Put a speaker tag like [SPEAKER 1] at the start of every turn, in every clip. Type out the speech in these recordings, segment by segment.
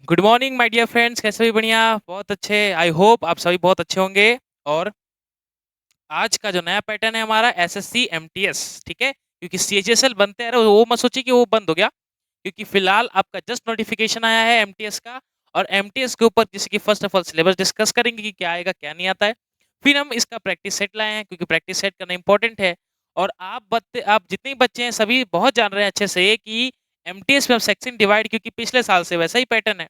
[SPEAKER 1] Good morning my dear friends, कैसे भी बढ़िया, बहुत अच्छे। आई होप आप सभी बहुत अच्छे होंगे। और आज का जो नया पैटर्न है हमारा एसएससी एमटीएस, ठीक है, क्योंकि सीएचएसएल बनते हैं वो मत सोचिए कि वो बंद हो गया, क्योंकि फिलहाल आपका जस्ट नोटिफिकेशन आया है एमटीएस का। और एमटीएस के ऊपर जैसे कि first of all syllabus discuss करेंगे कि क्या आएगा क्या नहीं आता है। फिर हम इसका प्रैक्टिस सेट लाए हैं, क्योंकि प्रैक्टिस सेट करना इंपॉर्टेंट है। और आप जितने भी बच्चे हैं सभी बहुत जान रहे हैं अच्छे से कि एमटीएस में अब सेक्शन डिवाइड, क्योंकि पिछले साल से वैसा ही पैटर्न है।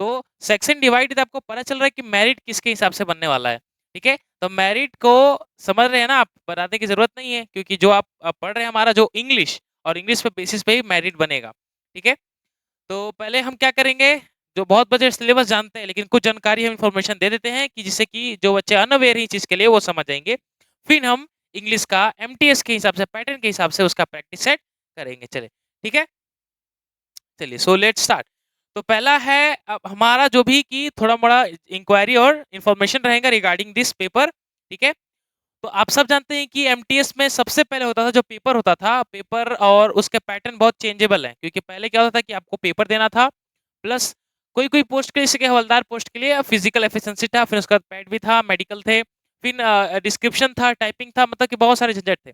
[SPEAKER 1] तो सेक्शन डिवाइड आपको पता चल रहा है कि मेरिट किसके हिसाब से बनने वाला है। ठीक है, तो मेरिट को समझ रहे हैं ना आप, बताने की जरूरत नहीं है, क्योंकि जो आप पढ़ रहे हैं हमारा जो इंग्लिश, और इंग्लिश पे बेसिस पे ही मेरिट बनेगा। ठीक है, तो पहले हम क्या करेंगे, जो बहुत बच्चे सिलेबस जानते हैं लेकिन कुछ जानकारी हम इन्फॉर्मेशन दे देते हैं कि जिससे कि जो बच्चे अनअवेयर हैं चीज के लिए वो समझ जाएंगे। फिर हम इंग्लिश का एमटीएस के हिसाब से, पैटर्न के हिसाब से उसका प्रैक्टिस सेट करेंगे। चले, ठीक है, चलिए सो लेट स्टार्ट। तो पहला है अब हमारा जो भी कि थोड़ा मोड़ा इंक्वायरी और इन्फॉर्मेशन रहेगा रिगार्डिंग दिस पेपर। ठीक है, तो आप सब जानते हैं कि एमटीएस में सबसे पहले होता था जो पेपर होता था, पेपर और उसके पैटर्न बहुत चेंजेबल है, क्योंकि पहले क्या होता था कि आपको पेपर देना था, प्लस कोई कोई पोस्ट के लिए, जैसे कि हवलदार पोस्ट के लिए फिजिकल एफिशिएंसी था, फिर उसके बाद पैड भी था, मेडिकल थे, फिर डिस्क्रिप्शन था, टाइपिंग था, मतलब कि बहुत सारे झंझट थे।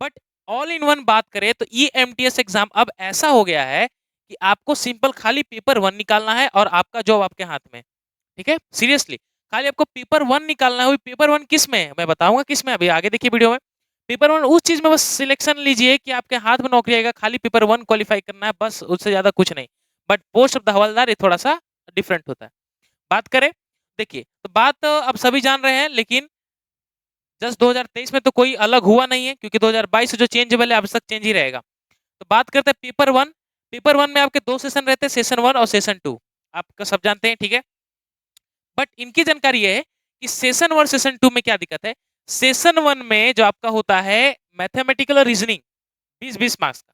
[SPEAKER 1] बट ऑल इन वन बात करें तो ई एमटीएस एग्जाम अब ऐसा हो गया है कि आपको सिंपल खाली पेपर वन निकालना है और आपका जॉब आपके हाथ में। ठीक है, सीरियसली खाली आपको पेपर वन निकालना है। पेपर वन किस में है मैं बताऊंगा, किस में, अभी आगे देखिए वीडियो में। पेपर वन उस चीज में बस सिलेक्शन लीजिए कि आपके हाथ में नौकरी आएगा, खाली पेपर वन क्वालिफाई करना है, बस उससे ज्यादा कुछ नहीं। बट पोस्ट ऑफ द हवलदार ये थोड़ा सा डिफरेंट होता है। बात करें, देखिए तो बात तो अब सभी जान रहे हैं, लेकिन जस्ट 2023 में तो कोई अलग हुआ नहीं है, क्योंकि 2022 से जो चेंजेबल है अब तक चेंज ही रहेगा। तो बात करते हैं पेपर वन। पेपर वन में आपके दो सेशन रहते हैं, सेशन वन और सेशन टू, आपका सब जानते हैं। ठीक है, बट इनकी जानकारी ये है कि सेशन वन सेशन टू में क्या दिक्कत है। सेशन वन में जो आपका होता है मैथमेटिकल और रीजनिंग, 20-20 मार्क्स का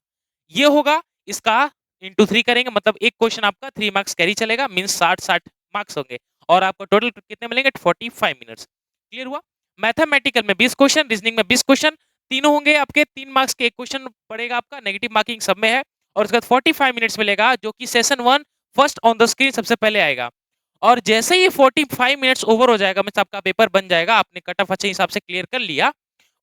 [SPEAKER 1] ये होगा। इसका इंटू 3 करेंगे, मतलब एक क्वेश्चन आपका 3 मार्क्स कैरी चलेगा, मीन 60-60 मार्क्स होंगे। और आपको टोटल कितने मिलेंगे, 45 मिनट्स। क्लियर हुआ। मैथमेटिकल में 20 क्वेश्चन, रीजनिंग में 20 क्वेश्चन, तीनों होंगे आपके 3 मार्क्स के। एक क्वेश्चन पड़ेगा आपका, नेगेटिव मार्किंग सब में है। और उसके बाद 45 मिनट्स मिलेगा, जो कि session one first on the screen सबसे पहले आएगा। और जैसे ही 45 मिनट्स ओवर हो जाएगा, मतलब आपका पेपर बन जाएगा, आपने कट ऑफ अच्छे हिसाब से क्लियर कर लिया,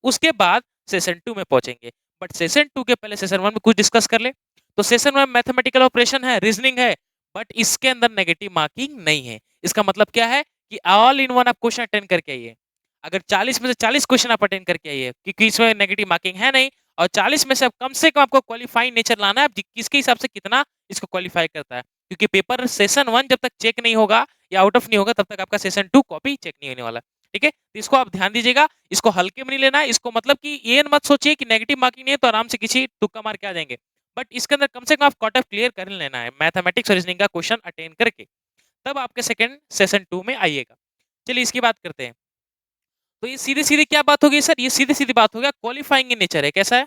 [SPEAKER 1] उसके बाद सेशन टू में पहुंचेंगे। बट सेशन टू के पहले सेशन वन में कुछ डिस्कस कर ले। तो सेशन वन मैथमेटिकल ऑपरेशन है, रीजनिंग है, बट इसके अंदर नेगेटिव मार्किंग नहीं है। इसका मतलब क्या है कि ऑल इन वन आप क्वेश्चन अटेंड करके आइए। अगर 40 में से 40 क्वेश्चन आप अटेंड करके आइए, क्योंकि इसमें नेगेटिव मार्किंग है नहीं। और 40 में से आप कम से कम आपको क्वालिफाइंग नेचर लाना है, किसके हिसाब से कितना इसको क्वालिफाई करता है, क्योंकि पेपर सेशन वन जब तक चेक नहीं होगा या आउट ऑफ नहीं होगा, तब तक आपका सेशन टू कॉपी चेक नहीं होने वाला। ठीक है, तो इसको आप ध्यान दीजिएगा, इसको हल्के में नहीं लेना है। इसको मतलब कि ये मत सोचिए कि नेगेटिव मार्किंग नहीं है तो आराम से किसी तुक्का मार के आ जाएंगे। बट इसके अंदर कम से कम आप कट ऑफ क्लियर कर लेना है मैथमेटिक्स और रीजनिंग का क्वेश्चन अटेंड करके, तब आपके सेकंड सेशन टू में आइएगा। चलिए इसकी बात करते हैं। तो ये सीधी सीधी क्या बात होगी सर, ये सीधी सीधी बात हो गया, क्वालिफाइंग इन नेचर है। कैसा है,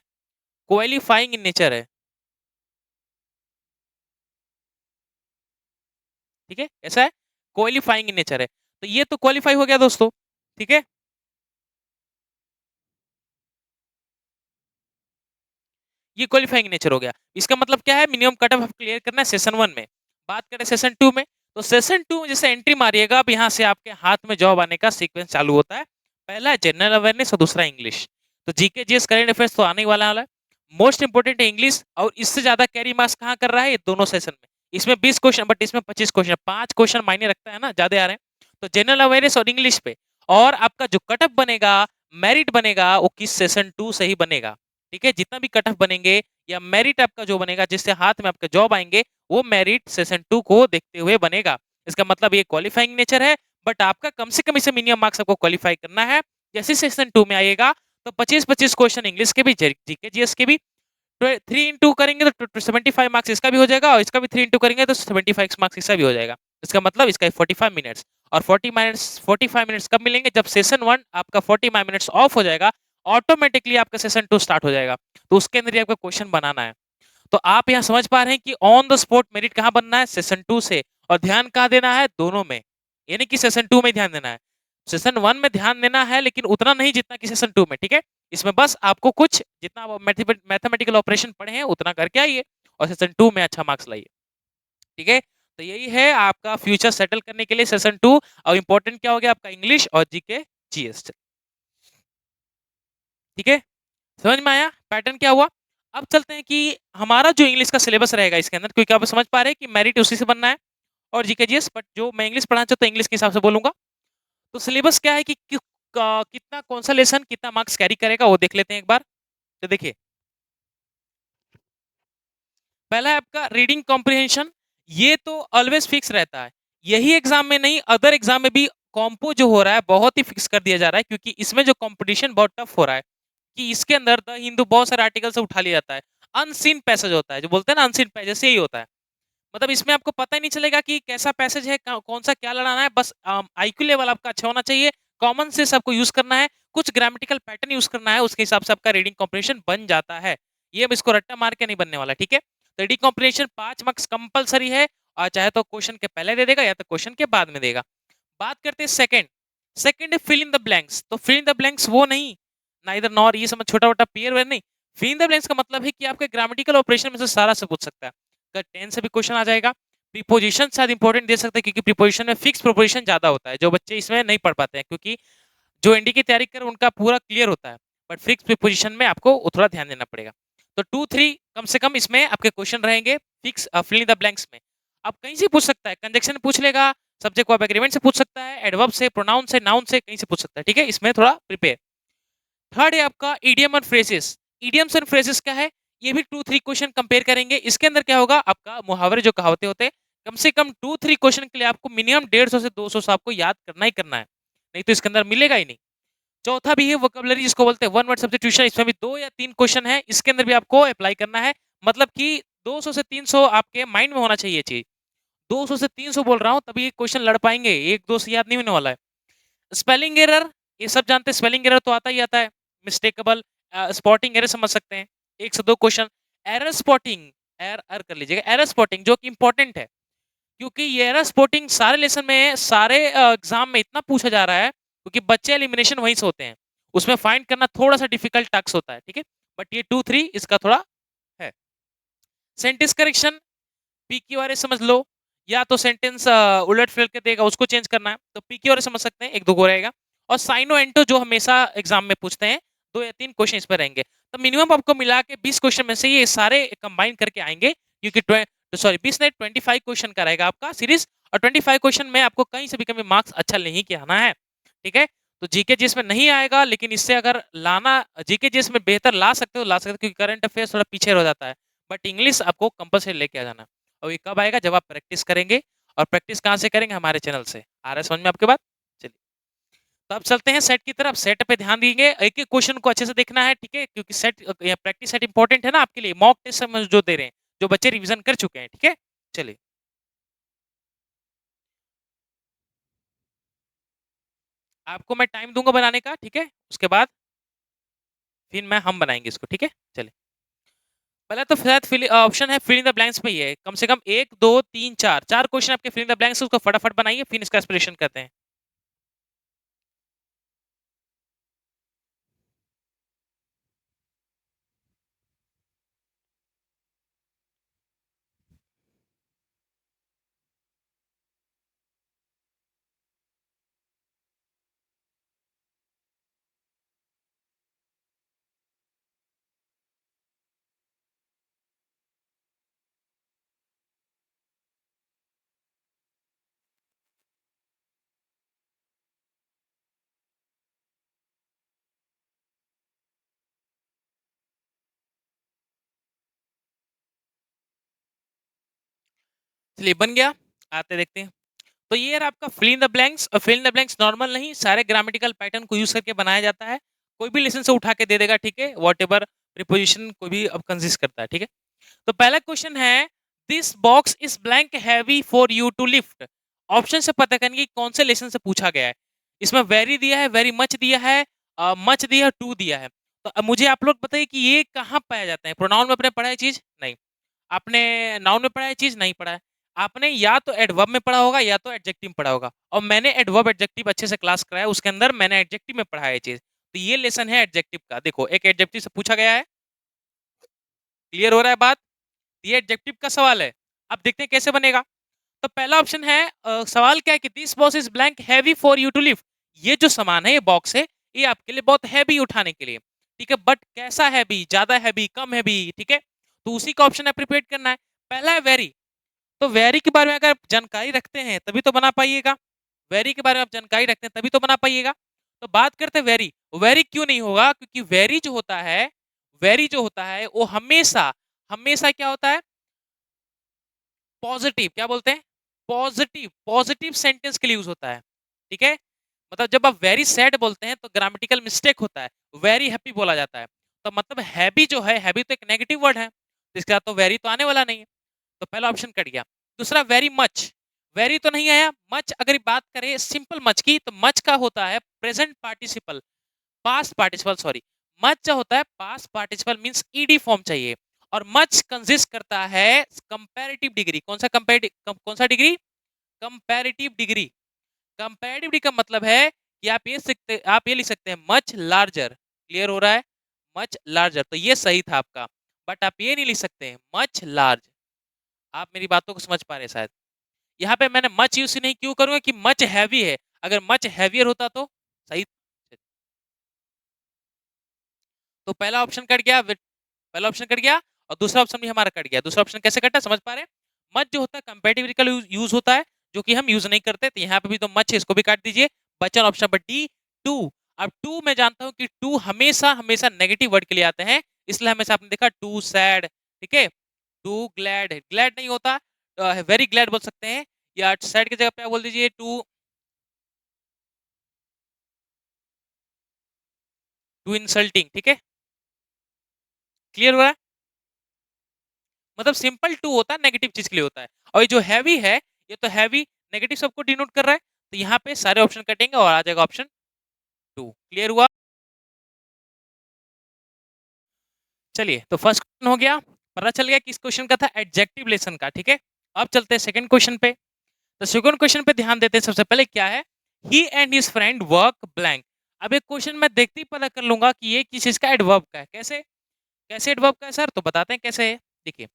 [SPEAKER 1] क्वालिफाइंग इन नेचर है। ठीक है, ऐसा है, क्वालिफाइंग इन नेचर है। तो ये तो क्वालिफाई हो गया दोस्तों। ठीक है, ये क्वालिफाइंग नेचर हो गया। इसका मतलब क्या है, मिनिमम कट ऑफ क्लियर करना है सेशन वन में। बात करें सेशन टू में, तो सेशन टू में जैसे एंट्री मारिएगा, अब यहाँ से आपके हाथ में जॉब आने का सीक्वेंस चालू होता है। पहला जनरल अवेयरनेस और दूसरा इंग्लिश। तो जीके जीएस करंट अफेयर्स तो आने ही वाला है। मोस्ट इंपोर्टेंट है इंग्लिश, और इससे ज्यादा कैरी मार्क्स कहाँ कर रहा है, ये दोनों सेशन में। इसमें 20 क्वेश्चन, बट इसमें 25 क्वेश्चन, 5 क्वेश्चन मायने रखता है ना, ज्यादा आ रहे हैं। तो जनरल अवेयरनेस और इंग्लिश पे, और आपका जो कट ऑफ बनेगा, मेरिट बनेगा, वो किस सेशन टू से ही बनेगा। ठीक है, जितना भी कट ऑफ बनेंगे या मेरिट आपका जो बनेगा, जिससे हाथ में आपके जॉब आएंगे, वो मेरिट सेशन टू को देखते हुए बनेगा। इसका मतलब ये क्वालिफाइंग नेचर है, बट आपका कम से कम इसे मिनिमम मार्क्स आपको क्वालिफाई करना है। जैसे सेशन टू में आएगा तो 25-25 क्वेश्चन इंग्लिश के भी, जीके जीएस के भी। 3 इंटू करेंगे तो 75 मार्क्स इसका भी हो जाएगा, और इसका भी 3 इंटू करेंगे तो 75 मार्क्स इसका भी हो जाएगा। इसका मतलब इसका 45 मिनट्स। और 45 मिनट्स कब मिलेंगे, जब सेशन वन आपका 45 मिनट्स ऑफ हो जाएगा, ऑटोमेटिकली आपका सेशन टू स्टार्ट हो जाएगा। तो उसके अंदर ही आपका क्वेश्चन बनाना है। तो आप यहाँ समझ पा रहे हैं कि ऑन द स्पॉट मेरिट कहाँ बनना है, सेशन टू से। और ध्यान कहाँ देना है, दोनों में। यानी कि सेशन टू में ध्यान देना है, सेशन वन में ध्यान देना है, लेकिन उतना नहीं जितना कि सेशन टू में। ठीक है, इसमें बस आपको कुछ जितना मैथमेटिकल ऑपरेशन पढ़े हैं उतना करके आइए, और सेशन टू में अच्छा मार्क्स लाइए। ठीक है, तो यही है आपका फ्यूचर सेटल करने के लिए सेशन 2 और इंपॉर्टेंट क्या हो गया आपका इंग्लिश और जीके जीएस। ठीक है, समझ में आया पैटर्न क्या हुआ। अब चलते हैं कि हमारा जो इंग्लिश का सिलेबस रहेगा इसके अंदर, क्योंकि आप समझ पा रहे हैं कि मेरिट उसी से बनना है और जीके जीएस, बट जो मैं इंग्लिश पढ़ाना चाहता हूँ इंग्लिश के हिसाब से बोलूंगा। तो सिलेबस क्या है कि कितना कौन सा लेसन कितना मार्क्स कैरी करेगा वो देख लेते हैं एक बार। तो देखिए, पहला है आपका रीडिंग कॉम्प्रिहेंशन। ये तो ऑलवेज फिक्स रहता है, यही एग्जाम में नहीं अदर एग्जाम में भी कॉम्पो जो हो रहा है बहुत ही फिक्स कर दिया जा रहा है, क्योंकि इसमें जो कंपटीशन बहुत टफ हो रहा है कि इसके अंदर द हिंदू बहुत सारे आर्टिकल से उठा लिया जाता है। अनसीन पैसेज होता है, जो बोलते हैं ना अनसीन पैसेज, से ही होता है। मतलब इसमें आपको पता ही नहीं चलेगा कि कैसा पैसेज है, कौन सा क्या लड़ाना है, बस आईक्यू लेवल आपका अच्छा होना चाहिए, कॉमन सेंस आपको यूज करना है, कुछ ग्रामेटिकल पैटर्न यूज करना है, उसके हिसाब से आपका रीडिंग कॉम्प्रिहेंशन बन जाता है। ये अब इसको रट्टा मार के नहीं बनने वाला, ठीक है। तो रीडिंग कॉम्प्रिहेंशन 5 मार्क्स कंपलसरी है, और चाहे तो क्वेश्चन के पहले दे देगा या तो क्वेश्चन के बाद में देगा। बात करते हैं सेकंड। सेकंड है फिल इन द ब्लैंक्स। तो फिल इन द ब्लैंक्स वो नहीं, ना इधर नॉर ये समझ छोटा छोटा पेयर वेयर नहीं। फिल इन द ब्लैंक्स का मतलब है कि आपके ग्रामेटिकल ऑपरेशन में से सारा से पूछ सकता है। अगर टेंस से भी क्वेश्चन आ जाएगा। प्रीपोजिशन शायद इंपॉर्टेंट दे सकते हैं, क्योंकि प्रीपोजिशन में फिक्स प्रीपोजिशन ज्यादा होता है, जो बच्चे इसमें नहीं पढ़ पाते हैं, क्योंकि जो एनडी की तैयारी कर उनका पूरा क्लियर होता है, बट फिक्स प्रीपोजिशन में आपको थोड़ा ध्यान देना पड़ेगा। तो 2-3 कम से कम इसमें आपके क्वेश्चन रहेंगे fix fill in the blanks में। अब कहीं से पूछ सकता है, कंजक्शन पूछ लेगा, सब्जेक्ट वर्ब एग्रीमेंट से पूछ सकता है, एडवर्ब से, प्रोनाउन से, नाउन से, कहीं से पूछ सकता है, ठीक है। इसमें थोड़ा प्रिपेयर। थर्ड है आपका इडियम और फ्रेजेस। इडियम्स एंड फ्रेजेस क्या है, ये भी 2-3 क्वेश्चन कंपेयर करेंगे। इसके अंदर क्या होगा, आपका मुहावरे जो कहावतें होते हैं, कम से कम 2-3 क्वेश्चन के लिए आपको मिनिमम 150 से 200 से आपको याद करना ही करना है, नहीं तो इसके अंदर मिलेगा ही नहीं। चौथा भी है वोकैबुलरी, जिसको बोलते हैं वन वर्ड सब्स्टिट्यूशन। इसमें भी 2 या 3 क्वेश्चन है, इसके अंदर भी आपको अप्लाई करना है। मतलब कि 200 से 300 आपके माइंड में होना चाहिए चीज। 200 से 300 बोल रहा हूँ, तभी ये क्वेश्चन लड़ पाएंगे, 1-2 से याद नहीं होने वाला है। स्पेलिंग एरर, ये सब जानते हैं, स्पेलिंग एरर तो आता ही आता है। मिस्टेकेबल, स्पॉटिंग एरर समझ सकते हैं, 1 से 2 क्वेश्चन। एरर स्पॉटिंग, एरर कर लीजिएगा, एरर स्पॉटिंग जो कि इंपॉर्टेंट है, क्योंकि ये एरर स्पॉटिंग सारे लेसन में, सारे एग्जाम में इतना पूछा जा रहा है, क्योंकि बच्चे एलिमिनेशन वहीं से होते हैं, उसमें फाइंड करना थोड़ा सा डिफिकल्ट टास्क होता है, ठीक है। बट ये 2-3 इसका थोड़ा है। Sentence correction, P Q R S समझ लो, या तो सेंटेंस उलट फेल के देगा उसको चेंज करना है, तो पी क्यू आर एस समझ सकते हैं, 1-2 को रहेगा। और साइनो एंटो जो हमेशा एग्जाम में पूछते हैं, 2 या 3 क्वेश्चन इस पर रहेंगे। तो मिनिमम आपको मिला के 20 क्वेश्चन में से ये सारे कंबाइन करके आएंगे, क्योंकि सॉरी 20 नहीं 25 क्वेश्चन का रहेगा आपका सीरीज, और 25 क्वेश्चन में आपको कहीं से भी कभी मार्क्स अच्छा नहीं के आना है, ठीक है। तो जीके जीएस में नहीं आएगा, लेकिन इससे अगर लाना, जीके जीएस में बेहतर ला सकते हो ला सकते हो, क्योंकि करंट अफेयर्स थोड़ा पीछे रह जाता है, बट इंग्लिश आपको कंपलसरी लेके आ जाना। और ये कब आएगा, जब आप प्रैक्टिस करेंगे। और प्रैक्टिस कहाँ से करेंगे, हमारे चैनल से। आ रहा है समझ में आपके बात। चलिए, तो अब चलते हैं सेट की तरफ। सेट पे ध्यान दीजिए, एक एक क्वेश्चन को अच्छे से देखना है, ठीक है, क्योंकि सेट प्रैक्टिस सेट इंपॉर्टेंट है ना आपके लिए, मॉक टेस्ट हम जो दे रहे हैं, जो बच्चे रिवीजन कर चुके हैं, ठीक है। चलिए, आपको मैं टाइम दूंगा बनाने का, ठीक है, उसके बाद फिर हम बनाएंगे इसको, ठीक है। चलिए, पहले तो शायद ऑप्शन है फिल इन द ब्लैंक्स पे ही है, कम से कम 1, 2, 3, 4 4 क्वेश्चन आपके फिल इन द ब्लैंक्स, उसको फटाफट बनाइए, फिर इसका एक्सप्लेनेशन करते हैं। चलिए, बन गया, आते देखते हैं। तो ये रहा आपका फिल इन द ब्लैंक्स। और fill in the blanks normal नहीं, सारे ग्रामेटिकल पैटर्न को यूज करके बनाया जाता है। कोई भी लेसन से उठा के दे देगा, ठीक है, वॉट एवर प्रीपोजिशन कोई भी अब कंसिस्ट करता है, ठीक है। तो पहला क्वेश्चन है, this box is blank heavy for you to lift. Option से पता करने की कौन से लेसन से पूछा गया है। इसमें वेरी दिया है, वेरी मच दिया है, मच दिया है, टू दिया है। तो अब मुझे आप लोग बताइए कि ये कहाँ पाया जाता है। प्रोनाउन में आपने पढ़ा है चीज नहीं, आपने नाउन में पढ़ा है चीज नहीं पढ़ा है, आपने या तो एडवर्ब में पढ़ा होगा या तो एडजेक्टिव में पढ़ा होगा, और मैंने एडवर्ब एडजेक्टिव अच्छे से क्लास कराया, उसके अंदर मैंने एडजेक्टिव में पढ़ा है चीज। तो ये लेसन है एडजेक्टिव का। देखो, एक एडजेक्टिव से पूछा गया है, क्लियर हो रहा है बात। ये एडजेक्टिव का सवाल है। अब देखते हैं कैसे बनेगा। तो पहला ऑप्शन है सवाल क्या है कि this box is blank heavy for you to lift. ये जो सामान है, ये बॉक्स है, ये आपके लिए बहुत हैवी उठाने के लिए, ठीक है, बट कैसा हैवी, ज्यादा हैवी, कम हैवी, ठीक है, तो उसी का ऑप्शन है प्रिपेयर करना है। पहला है वेरी, तो वेरी के बारे में अगर आप जानकारी रखते हैं तभी तो बना पाइएगा, वेरी के बारे में आप जानकारी रखते हैं तभी तो बना पाइएगा। तो बात करते हैं वेरी, वेरी क्यों नहीं होगा, क्योंकि वेरी जो होता है, वेरी जो होता है वो हमेशा हमेशा क्या होता है, पॉजिटिव, क्या बोलते हैं, पॉजिटिव, पॉजिटिव सेंटेंस के लिए यूज होता है, ठीक है। मतलब जब आप वेरी सैड बोलते हैं तो ग्रामेटिकल मिस्टेक होता है, वेरी हैप्पी बोला जाता है, तो मतलब हैप्पी जो है, हैप्पी तो एक नेगेटिव वर्ड है, तो इसके साथ तो वेरी तो आने वाला नहीं है, तो पहला ऑप्शन कट गया। दूसरा वेरी मच, वेरी तो नहीं आया, मच अगर बात करें सिंपल मच की, तो मच का होता है present participle, past participle, sorry, much जो होता है past participle means ED form चाहिए, और मच कंसिस्ट करता है कंपैरेटिव डिग्री, कौन सा कंपैरेटिव, कौन सा degree, comparative degree. Comparative degree का मतलब है कि आप ये लिख सकते हैं मच लार्जर, क्लियर हो रहा है, मच लार्जर, तो ये सही था आपका, बट आप ये नहीं लिख सकते मच लार्ज। आप मेरी बातों को समझ पा रहे हैं शायद। यहाँ पे मैंने मच यूज नहीं क्यों करूंगा कि मच हैवी है, अगर मच हैवियर होता तो सही। तो पहला ऑप्शन कट गया, पहला ऑप्शन कट गया, और दूसरा ऑप्शन भी हमारा कट गया। दूसरा ऑप्शन कैसे कटा, समझ पा रहे हैं, मच जो होता है कंपैरेटिव यूज होता है, जो कि हम यूज नहीं करते, तो यहाँ पे भी तो मच है, इसको भी काट दीजिए, बचा ऑप्शन नंबर डी, टू। अब टू मैं जानता हूँ कि टू हमेशा हमेशा नेगेटिव वर्ड के लिए आते हैं, इसलिए हमेशा आपने देखा टू सैड, ठीक है, टू ग्लैड, ग्लैड नहीं होता, वेरी ग्लैड बोल सकते हैं, या सैड की जगह पे आप बोल दीजिए टू इंसल्टिंग, ठीक है, क्लियर हुआ है। मतलब सिंपल टू होता है, नेगेटिव चीज के लिए होता है, और ये जो हैवी है, ये तो हैवी नेगेटिव सबको डिनोट कर रहा है, तो यहाँ पे सारे ऑप्शन कटेंगे और आ जाएगा ऑप्शन टू, क्लियर हुआ। चलिए, तो फर्स्ट क्वेश्चन हो गया, पता चल गया किस क्वेश्चन का था, एडजेक्टिव लेसन का, ठीक है। अब चलते हैं सेकंड क्वेश्चन पे। तो सेकंड क्वेश्चन पे ध्यान देते हैं, सबसे पहले क्या है, he and his friend work blank. अब एक क्वेश्चन मैं देखते ही पता कर लूंगा कि ये किस चीज का एडवर्ब का है, कैसे, कैसे एडवर्ब का है सर, तो बताते हैं कैसे है। देखिए,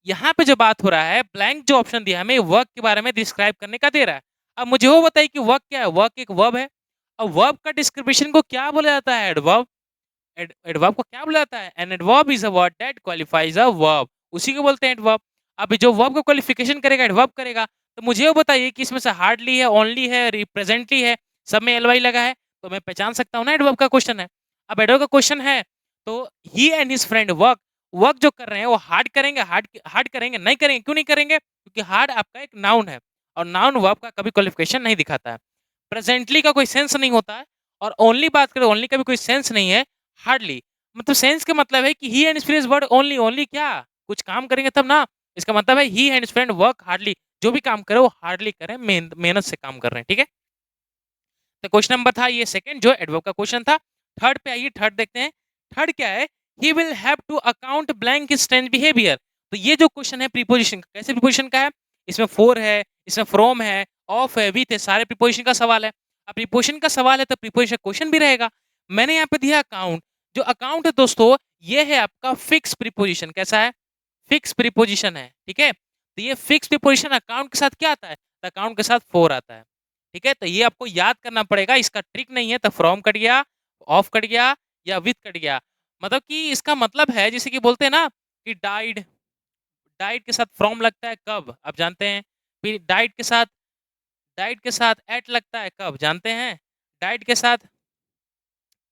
[SPEAKER 1] यहाँ पे जो बात हो रहा है, ब्लैंक जो ऑप्शन दिया हमें वर्क के बारे में डिस्क्राइब करने का दे रहा है। अब मुझे वो बताइए कि वर्क क्या है, वर्क एक वर्ब है, अब वर्ब का डिस्क्रिप्शन को क्या बोला जाता है, एडवर्ब, एडवर्ब को क्या बोला जाता है, an adverb is a word that qualifies a verb, उसी को बोलते हैं एडवर्ब। अब जो वर्ब को क्वालिफिकेशन करेगा, एडवर्ब करेगा, तो मुझे वो बताइए कि इसमें से हार्डली है, ओनली है, रिप्रेजेंटली है, सब में एलवाई लगा है, तो मैं पहचान सकता हूँ ना एडवर्ब का क्वेश्चन है। अब एडवर्ब का क्वेश्चन है, तो he and his friend work, work जो कर रहे हैं वो हार्ड करेंगे, हार्ड हार्ड करेंगे, नहीं करेंगे, क्यों नहीं करेंगे, क्योंकि हार्ड आपका एक नाउन है, और नाउन वर्ब का कभी क्वालिफिकेशन नहीं दिखाता है, प्रेजेंटली का कोई सेंस नहीं होता है, और ओनली बात करें, ओनली का भी कोई सेंस नहीं है, हार्डली, मतलब सेंस का मतलब है कि he and his word only, only क्या, कुछ काम करेंगे तब ना, इसका मतलब है he and his friend work hardly, जो भी काम करे वो हार्डली करें, मेहनत से काम कर रहे हैं, ठीक है। तो क्वेश्चन नंबर था ये सेकंड, जो एडवर्ब का क्वेश्चन था। थर्ड पे आइए, थर्ड देखते हैं, थर्ड क्या है, he will have to account blank strange behaviour. तो ये जो क्वेश्चन है प्रीपोजिशन का, कैसे प्रीपोजिशन का है, इसमें फोर है, इसमें फ्रॉम है, ऑफ है, विथ है, सारे प्रीपोजिशन का सवाल है। अब प्रीपोजिशन का सवाल है तो प्रीपोजिशन क्वेश्चन भी रहेगा। मैंने यहाँ पे दिया अकाउंट, जो अकाउंट है दोस्तों, ये है आपका फिक्स प्रीपोजिशन, कैसा है, फिक्स प्रीपोजिशन है, ठीक है। तो ये फिक्स प्रीपोजिशन अकाउंट के साथ क्या आता है, अकाउंट के साथ फोर आता है, ठीक है। तो ये आपको याद करना पड़ेगा, इसका ट्रिक नहीं है, तो फ्रॉम कट गया, ऑफ कट गया, या विथ कट गया, मतलब कि इसका मतलब है, जैसे कि बोलते हैं ना कि डाइड, डाइड के साथ फ्रॉम लगता है कब, आप जानते हैं, फिर डाइड के साथ एट लगता है कब, जानते हैं, डाइड के साथ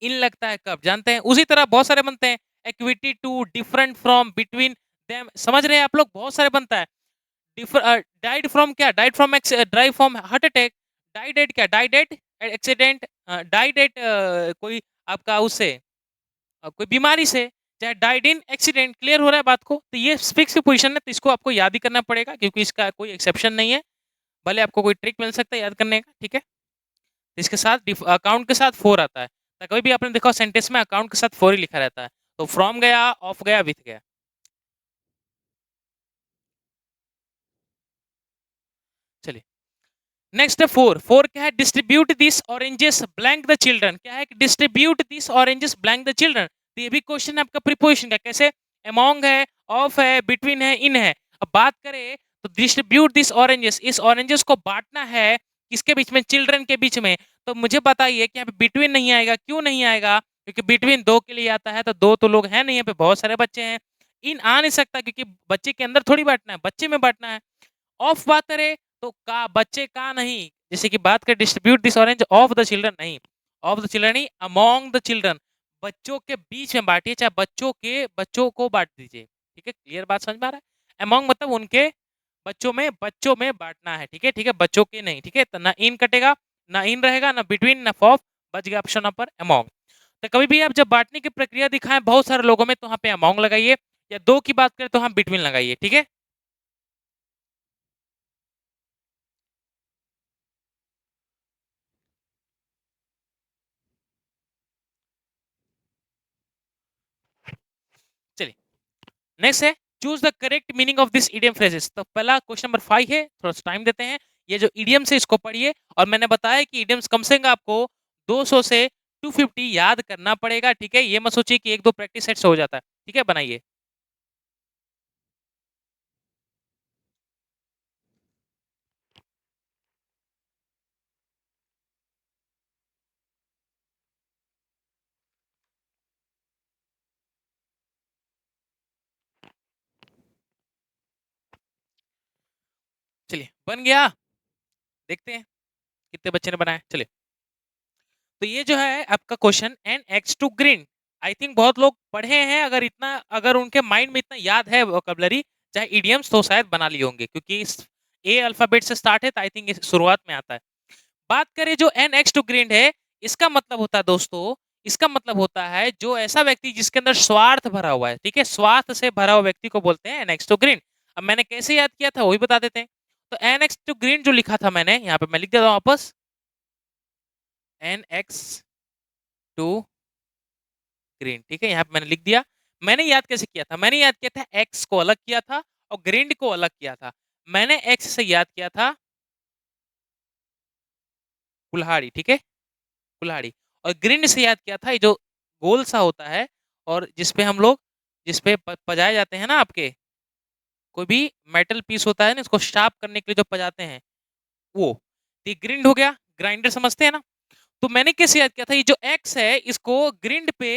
[SPEAKER 1] इन लगता है कब, जानते हैं, उसी तरह बहुत सारे बनते हैं, equity to, different from, between them, समझ रहे हैं आप लोग, बहुत सारे बनता है। डाइड फ्रॉम क्या, died from drive from heart attack, died at क्या, died at accident, died at कोई आपका उससे कोई बीमारी से, चाहे डाइड इन एक्सीडेंट, क्लियर हो रहा है बात को। तो ये फिक्स पोजीशन है, तो इसको आपको याद ही करना पड़ेगा, क्योंकि इसका कोई एक्सेप्शन नहीं है, भले आपको कोई ट्रिक मिल सकता है याद करने का, ठीक है। इसके साथ अकाउंट के साथ फोर आता है, तो कभी भी आपने देखा सेंटेंस में अकाउंट के साथ फोर ही लिखा रहता है, तो फ्रॉम गया, ऑफ गया, विथ गया। चलिए, नेक्स्ट है फोर, फोर क्या है, distribute this oranges blank the children, क्या है, distribute this oranges blank the children, तो ये भी क्वेश्चन है आपका प्रीपोजिशन का, कैसे, अमोंग है, ऑफ है, बिटवीन है, इन है। अब बात करें तो डिस्ट्रीब्यूट दिस ऑरेंजेस, इस ऑरेंजेस को बांटना है किसके बीच में, चिल्ड्रन के बीच में। तो मुझे बताइए कि यहाँ पे बिटवीन नहीं आएगा, क्यों नहीं आएगा, क्योंकि बिटवीन दो के लिए आता है, तो दो तो लोग हैं नहीं, यहाँ पे बहुत सारे बच्चे हैं, इन आ नहीं सकता क्योंकि बच्चे के अंदर थोड़ी बांटना है, बच्चे में बांटना है। ऑफ बात करें तो का बच्चे का नहीं, जैसे कि बात करें distribute this orange of the children, नहीं, ऑफ द चिल्ड्रन नहीं, अमोंग द चिल्ड्रन, बच्चों के बीच में बांटिए, चाहे बच्चों को बांट दीजिए, ठीक है, क्लियर बात समझ में आ रहा है। अमोंग मतलब उनके बच्चों में बांटना है, ठीक है, ठीक है, बच्चों के नहीं, ठीक है, तो ना इन कटेगा, ना इन रहेगा, ना बिटवीन, ना ऑफ, बच गया ऑप्शन नंबर अमोंग। तो कभी भी आप जब बांटने की प्रक्रिया दिखाएं बहुत सारे लोगों में, तो वहां पे अमोंग लगाइए, या दो की बात करें तो हम बिटवीन लगाइए, ठीक है। चलिए नेक्स्ट है, choose the correct meaning of this idiom phrases. तो पहला क्वेश्चन नंबर 5 है, थोड़ा सा टाइम देते हैं, ये जो इडियम्स है इसको पढ़िए, और मैंने बताया कि इडियम्स कम से कम आपको 200 से 250 याद करना पड़ेगा, ठीक है, ये मत सोचिए कि एक दो प्रैक्टिस सेट से हो जाता है, ठीक है, बनाइए। चलिए बन गया, देखते हैं कितने बच्चे ने बनाया। चलिए, तो ये जो है आपका question, an axe to grind, I think बहुत लोग पढ़े हैं, अगर इतना, अगर उनके माइंड में इतना याद है वोकैबुलरी, चाहे इडियम्स, तो शायद बना लिए होंगे, क्योंकि ए अल्फाबेट से स्टार्ट है, तो आई थिंक शुरुआत में आता है। बात करें जो एन एक्स टू ग्रीन है, इसका मतलब होता है दोस्तों, इसका मतलब होता है जो ऐसा व्यक्ति जिसके अंदर स्वार्थ भरा हुआ है, ठीक है, स्वार्थ से भरा हुआ व्यक्ति को बोलते हैं एन एक्स टू ग्रीन। अब मैंने कैसे याद किया था वही बता देते हैं। तो एन एक्स टू ग्रीन जो लिखा था मैंने, यहाँ पे मैं लिख देता हूँ वापस, एन एक्स टू ग्रीन, ठीक है, यहाँ पे मैंने लिख दिया। मैंने याद कैसे किया था, मैंने याद किया था एक्स को अलग किया था और ग्रीन को अलग किया था। मैंने एक्स से याद किया था कुल्हाड़ी, ठीक है, कुल्हाड़ी, और ग्रीन से याद किया था ये जो गोल सा होता है, और जिसपे हम लोग, जिसपे पजाए जाते हैं ना, आपके कोई भी मेटल पीस होता है ना, इसको शार्प करने के लिए जो पजाते हैं वो, तो ग्रिंड हो गया, ग्राइंडर समझते हैं ना। तो मैंने कैसे याद किया था, ये जो एक्स है इसको ग्रिंड पे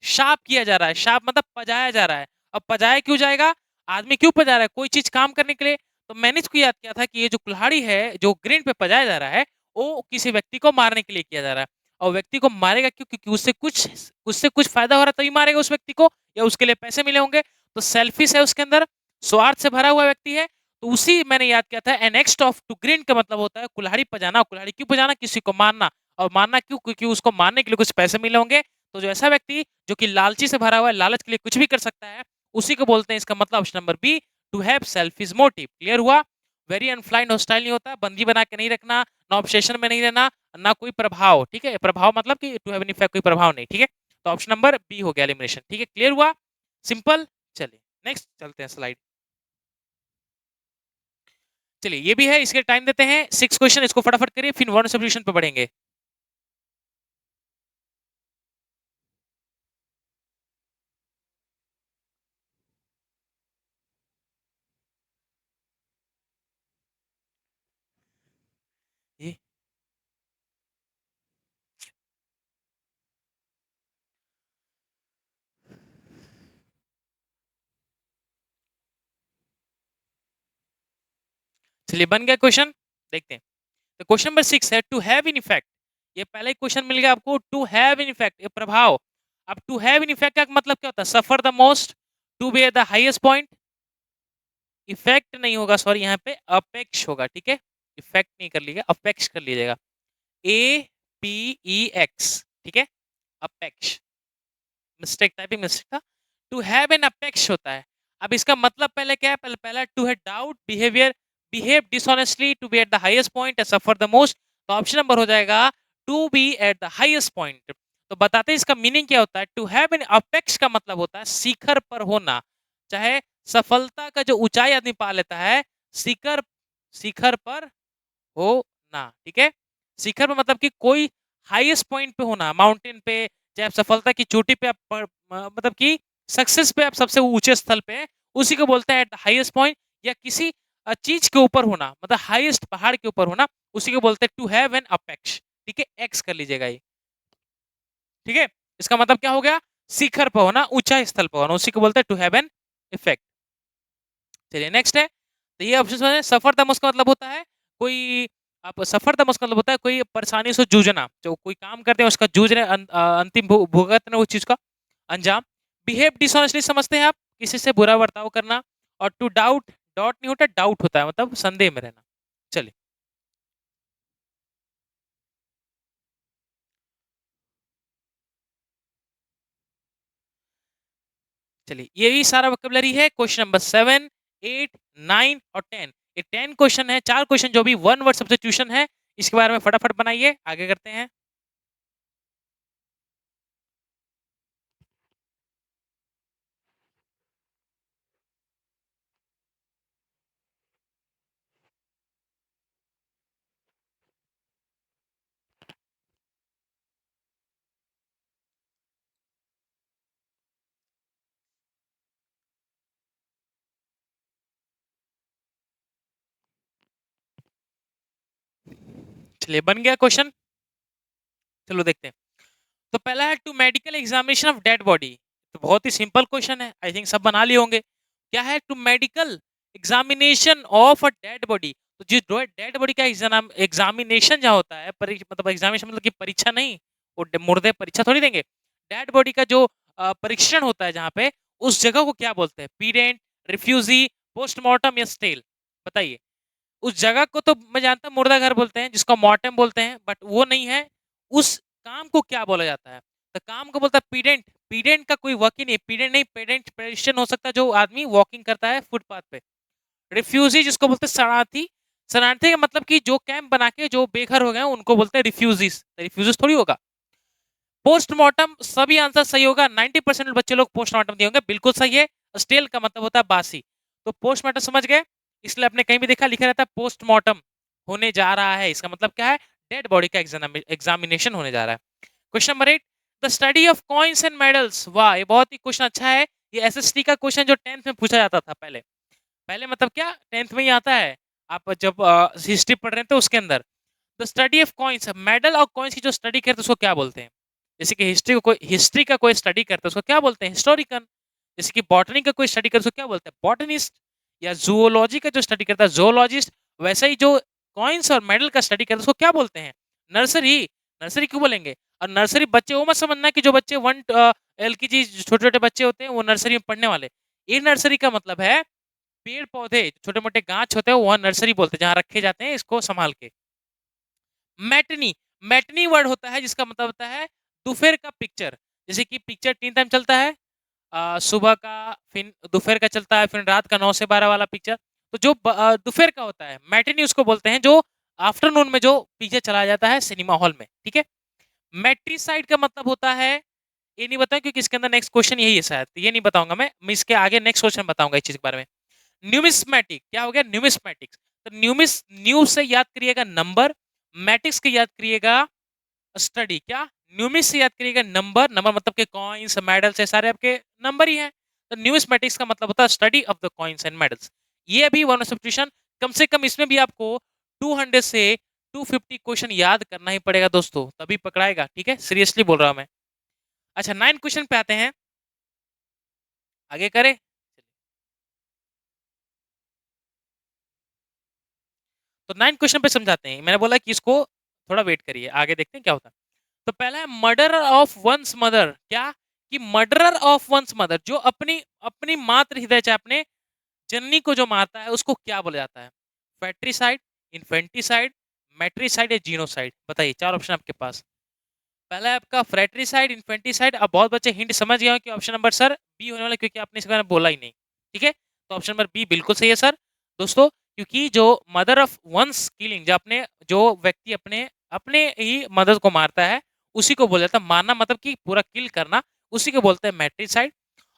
[SPEAKER 1] शार्प किया जा रहा है, शार्प मतलब पजाया जा रहा है। अब पजाया क्यों जाएगा, आदमी क्यों पजा रहा है, कोई चीज काम करने के लिए। तो मैंने इसको याद किया था कि ये जो कुल्हाड़ी है जो ग्रिंड पे पजाया जा रहा है, वो किसी व्यक्ति को मारने के लिए किया जा रहा है। और व्यक्ति को मारेगा क्यों, क्योंकि उससे कुछ फायदा हो रहा है तभी मारेगा उस व्यक्ति को, या उसके लिए पैसे मिले होंगे। तो सेल्फिश है उसके अंदर, स्वार्थ से भरा हुआ व्यक्ति है। तो उसी मैंने याद किया था, an next of to grind का मतलब होता है कुल्हाड़ी पजाना। कुल्हाड़ी क्यों पजाना, किसी को मारना, और मारना क्यों, क्योंकि उसको मारने के लिए कुछ पैसे मिले होंगे। तो जो ऐसा व्यक्ति जो कि लालची से भरा हुआ है, लालच के लिए कुछ भी कर सकता है, उसी को बोलते हैं, इसका मतलब option number b, to have selfish motive. Clear हुआ। वेरी अनफ्लाइंड हॉस्टाइल नहीं होता, बंदी बना के नहीं रखना, ना ऑब्सेशन में नहीं रहना, ना कोई प्रभाव, ठीक है, प्रभाव मतलब कि टू हैव एन इफेक्ट, कोई प्रभाव नहीं, ठीक है। तो ऑप्शन नंबर बी हो गया एलिमिनेशन, ठीक है, क्लियर हुआ, सिंपल। चलिए नेक्स्ट चलते हैं स्लाइड। चलिए ये भी है, इसके टाइम देते हैं 6 क्वेश्चन, इसको फटाफट करिए, फिर वर्ण सब्स्टिट्यूशन पे बढ़ेंगे। ये चलिए बन गया क्वेश्चन, देखते हैं। तो क्वेश्चन नंबर 6 है, टू हैव इन इफेक्ट। ये पहला ही क्वेश्चन मिल गया आपको, टू हैव इन इफेक्ट, ये प्रभाव। अब टू हैव इन इफेक्ट का मतलब क्या होता है, suffer the most, to be at the highest point. Effect नहीं होगा, सॉरी, यहाँ पे अपेक्ष होगा, ठीक है, इफेक्ट नहीं कर लीजिएगा, अपेक्ष कर लीजिएगा, ए पी ई एक्स, ठीक है, अपेक्ष, मिस्टेक, टाइपिंग मिस्टेक था। टू हैव एन अपेक्ष होता है। अब इसका मतलब पहले क्या है, पहला to have doubt, behaviour, behave dishonestly, to be at the highest point, suffer the most. तो ऑप्शन नंबर हो जाएगा to be at the highest point. तो बताते हैं इसका मीनिंग क्या होता है। टू हैव एन अपेक्ष का मतलब होता है शिखर पर होना, चाहे सफलता का जो ऊंचाई आदमी पा लेता है, शिखर, शिखर पर होना, ठीक है, शिखर पर मतलब कि कोई हाईएस्ट पॉइंट पे होना, माउंटेन पे, चाहे आप सफलता की चोटी पे आप मतलब कि सक्सेस पे आप सबसे ऊंचे स्थल पे हैं, उसी को बोलते हैं एट द हाईएस्ट पॉइंट। या किसी चीज के ऊपर होना, मतलब हाईएस्ट पहाड़ के ऊपर होना, उसी को बोलते हैं टू हैव एन अपेक्स। ठीक है, एक्स कर लीजिएगा ये। ठीक है, इसका मतलब क्या हो गया, शिखर पर होना, ऊंचा स्थल पर होना, उसी को बोलते हैं टू हैव एन इफेक्ट। चलिए नेक्स्ट है, तो ये ऑप्शन है सफर दमस का मतलब होता है कोई, आप सफर दमस का मतलब होता है कोई परेशानी से जूझना, जो कोई काम करते हैं उसका जूझ रहे अंतिम भुगतना उस चीज का अंजाम। बिहेव डिसऑनेस्टली समझते हैं आप, किसी से बुरा बर्ताव करना। और टू डाउट, डॉट नहीं होता, डाउट होता है, मतलब संदेह में रहना। चलिए चलिए, यही सारा वोकेबलरी है क्वेश्चन नंबर 7, 8, 9 और 10। ये 10 क्वेश्चन है, 4 क्वेश्चन जो भी वन वर्ड सब्स्टिट्यूशन है, इसके बारे में फटाफट बनाइए, आगे करते हैं। चलिए बन गया क्वेश्चन, चलो देखते हैं। तो पहला है to medical examination of dead body. तो बहुत ही सिंपल क्वेश्चन है, आई थिंक सब बना लिए होंगे। क्या है, to medical examination of a dead body. तो जो डेड बॉडी का एग्जामिनेशन जहाँ होता है, मतलब एग्जामिनेशन मतलब कि परीक्षा नहीं, वो मुर्दे परीक्षा थोड़ी देंगे। डेड बॉडी का जो परीक्षण होता है जहाँ पे, उस जगह को क्या बोलते हैं, पीडेंट, रिफ्यूजी, पोस्टमार्टम या स्टेल, बताइए। उस जगह को तो मैं जानता हूँ मुर्दा घर बोलते हैं, जिसको मॉर्टम बोलते हैं, बट वो नहीं है। उस काम को क्या बोला जाता है, तो काम को बोलता है पीडेंट। पीडेंट का कोई वर्क ही नहीं, पीडेंट नहीं, पेडेंट पेडिशन हो सकता है, जो आदमी वॉकिंग करता है फुटपाथ पे। रिफ्यूजी जिसको बोलते हैं शरणार्थी। शरणार्थी का मतलब कि जो कैंप बना के जो बेघर हो गए उनको बोलते हैं रिफ्यूजीज। रिफ्यूजीज थोड़ी होगा। पोस्टमार्टम, सभी आंसर सही होगा, 90% बच्चे लोग पोस्टमार्टम दिए होंगे, बिल्कुल सही है। स्टेल का मतलब होता है बासी। तो पोस्टमार्टम समझ गए, इसलिए आपने कहीं भी देखा लिखा रहता है पोस्टमार्टम होने जा रहा है, इसका मतलब क्या है, डेड बॉडी का एग्जामिनेशन होने जा रहा है। Question number 8, the study of coins and medals. वाह, ये बहुत ही क्वेश्चन अच्छा है। ये एसएसटी का क्वेश्चन जो 10th में पूछा जाता था पहले। पहले मतलब क्या, 10th में ही आता है, आप जब हिस्ट्री पढ़ रहे थे उसके अंदर। The study of coins, medal और कॉइन्स की जो स्टडी करते हैं उसको क्या बोलते हैं। जैसे कि हिस्ट्री का कोई स्टडी करता है उसको क्या बोलते हैं, हिस्टोरिकन। जैसे कि बॉटनी का कोई स्टडी करता है उसको क्या बोलते हैं, बॉटनिस्ट। या जूलॉजी का जो स्टडी करता है जूलॉजिस्ट। वैसे ही जो कॉइन्स और मेडल का स्टडी करता है उसको क्या बोलते हैं, नर्सरी। नर्सरी क्यों बोलेंगे। और नर्सरी बच्चे वो मत समझना कि जो बच्चे वन एलकेजी छोटे छोटे बच्चे होते हैं वो नर्सरी में पढ़ने वाले। ये नर्सरी का मतलब है पेड़ पौधे, छोटे मोटे गाछ होते हैं, वह नर्सरी बोलते हैं, जहाँ रखे जाते हैं इसको संभाल के। मैटनी, मैटनी वर्ड होता है जिसका मतलब होता है दोपहर का पिक्चर। जैसे कि पिक्चर 3 टाइम चलता है, सुबह का, फिर दोपहर का चलता है, फिर रात का 9 से 12 वाला पिक्चर। तो जो दोपहर का होता है मैटनी उसको बोलते हैं, जो आफ्टरनून में जो पिक्चर चला जाता है सिनेमा हॉल में। ठीक है, मैट्रिसाइड का मतलब होता है, ये नहीं बताऊं क्योंकि इसके अंदर नेक्स्ट क्वेश्चन यही है शायद, तो ये नहीं बताऊंगा मैं इसके आगे नेक्स्ट क्वेश्चन बताऊंगा इस चीज के बारे में। न्यूमिस्मेटिक क्या हो गया, न्यूमिस्मेटिक्स। तो न्यू से याद करिएगा नंबर, मैटिक्स के याद करिएगा स्टडी। क्या, न्यूमिस से याद करिएगा नंबर, नंबर मतलब के कॉइन्स मेडल्स है सारे आपके नंबर ही हैं। तो न्यूमिस्मेटिक्स का मतलब होता है study of the coins and medals. ये अभी वन सब्स्टिट्यूशन, कम से कम इसमें भी आपको 200 से 250 क्वेश्चन याद करना ही पड़ेगा दोस्तों, तभी पकड़ाएगा। ठीक है, सीरियसली बोल रहा हूं मैं। अच्छा 9 क्वेश्चन पे आते हैं, आगे करें। तो 9 क्वेश्चन पे समझाते हैं, मैंने बोला कि इसको थोड़ा वेट करिए, आगे देखते हैं क्या होता है। तो पहला है मर्डर ऑफ वंस मदर। क्या, कि मर्डरर ऑफ वंस मदर, जो अपनी अपनी मातृ हृदय चाहे अपने जननी को जो मारता है उसको क्या बोला जाता है, फैट्रिसाइड, इन्फेंटिसाइड, मैट्रिसाइड या जीनोसाइड। बताइए, 4 ऑप्शन आपके पास। पहला है आपका फ्रेट्रिसाइड, इन्फेंटिसाइड। अब बहुत बच्चे हिंट समझ गए हो कि ऑप्शन नंबर सर बी होने वाला, क्योंकि आपने इसके बारे में बोला ही नहीं। ठीक है, तो ऑप्शन नंबर बी बिल्कुल सही है सर। दोस्तों, क्योंकि जो मदर ऑफ वंस किलिंग, जो व्यक्ति अपने अपने ही मदर को मारता है उसी को बोला जाता है, मारना मतलब कि पूरा किल करना, उसी को बोलते हैं मैट्रिसाइड।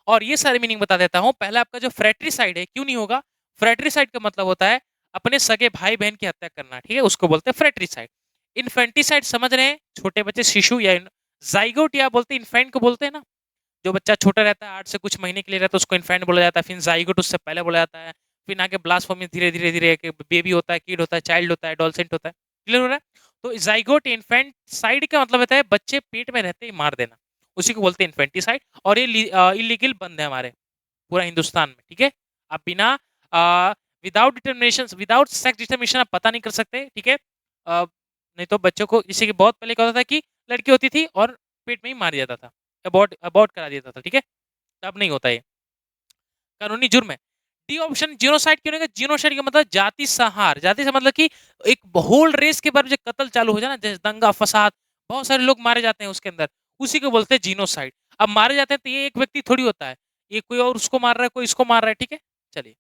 [SPEAKER 1] और ये सारे मीनिंग बता देता हूँ। पहला आपका जो फ्रेट्रिसाइड है, क्यों नहीं होगा, फ्रेट्रिसाइड का मतलब होता है अपने सगे भाई बहन की हत्या करना। ठीक है, उसको बोलते हैं फ्रेट्रिसाइड। इन्फेंटिसाइड समझ रहे हैं, छोटे बच्चे, शिशु, या जाइगोट या बोलते हैं इन्फेंट को बोलते हैं ना, जो बच्चा छोटा रहता है 8 से कुछ महीने के लिए रहता है उसको इन्फेंट बोला जाता है। फिर जाइगोट उससे पहले बोला जाता है, फिर आगे ब्लास्फेमी धीरे-धीरे एक बेबी होता है, किड होता है, चाइल्ड होता है, एडोलसेंट होता है। क्लियर हो रहा है? तो ज़ाइगोट इन्फेंटिसाइड का मतलब होता है बच्चे पेट में रहते ही मार देना। उसी को बोलते हैं इन्फेंटिसाइड और ये इल्लीगल बंद है हमारे पूरा हिंदुस्तान में, ठीक है? आप बिना विदाउट सेक्स डिटरमिनेशन आप पता नहीं कर सकते, ठीक है? नहीं तो बच्चों को जैसे कि बहुत पहले क्या होता था कि लड़की होती थी और पेट में ही मार दिया जाता था, अबॉर्ट अबॉर्ट करा दिया जाता था, ठीक है? अब नहीं होता ये, कानूनी जुर्म है। डी ऑप्शन जीनोसाइड क्यों नहीं? जीनोसाइड का मतलब जाति संहार, जाति से मतलब कि एक होल रेस के बारे में जो कत्ल चालू हो जाए ना, जैसे दंगा फसाद, बहुत सारे लोग मारे जाते हैं उसके अंदर, उसी को बोलते हैं जीनोसाइड। अब मारे जाते हैं तो ये एक व्यक्ति थोड़ी होता है, ये कोई और उसको मार रहा है, कोई इसको मार रहा है, ठीक है? चलिए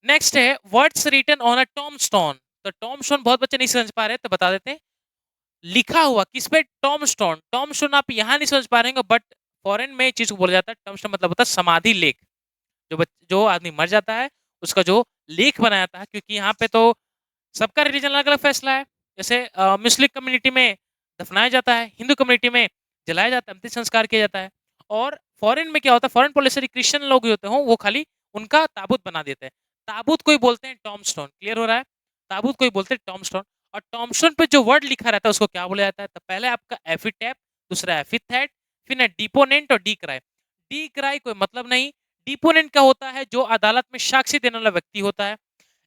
[SPEAKER 1] नेक्स्ट है words written on a tombstone. तो टॉमस्टोन बहुत बच्चे नहीं समझ पा रहे तो बता देते हैं, लिखा हुआ किस पे? टॉमस्टोन। टॉमस्टोन आप यहाँ नहीं समझ पा रहे हैं, बट फॉरेन में चीज को बोला जाता है टॉमस्टोन, मतलब होता है समाधि लेख। जो आदमी मर जाता है उसका जो लेख बनाया जाता है, क्योंकि यहाँ पे तो सबका रिलीजन अलग अलग फैसला है। जैसे मुस्लिम कम्युनिटी में दफनाया जाता है, हिंदू कम्युनिटी में जलाया जाता है, अंतिम संस्कार किया जाता है। और फॉरेन में क्या होता है, फॉरेन पॉलिसी क्रिश्चियन लोग होते हो वो खाली उनका ताबूत बना देते हैं। ताबूत को ही बोलते हैं टॉमस्टोन। क्लियर हो रहा है? ताबूत को ही बोलते हैं टॉमस्टोन। और टॉमस्टोन पे जो वर्ड लिखा रहता है उसको क्या बोला जाता है? तो पहले आपका एफिटैप, दूसरा एफिथेट, फिर ना डिपोनेंट और डी क्राई। डी क्राई कोई मतलब नहीं। डिपोनेंट का होता है जो अदालत में साक्ष्य देने वाला व्यक्ति होता है।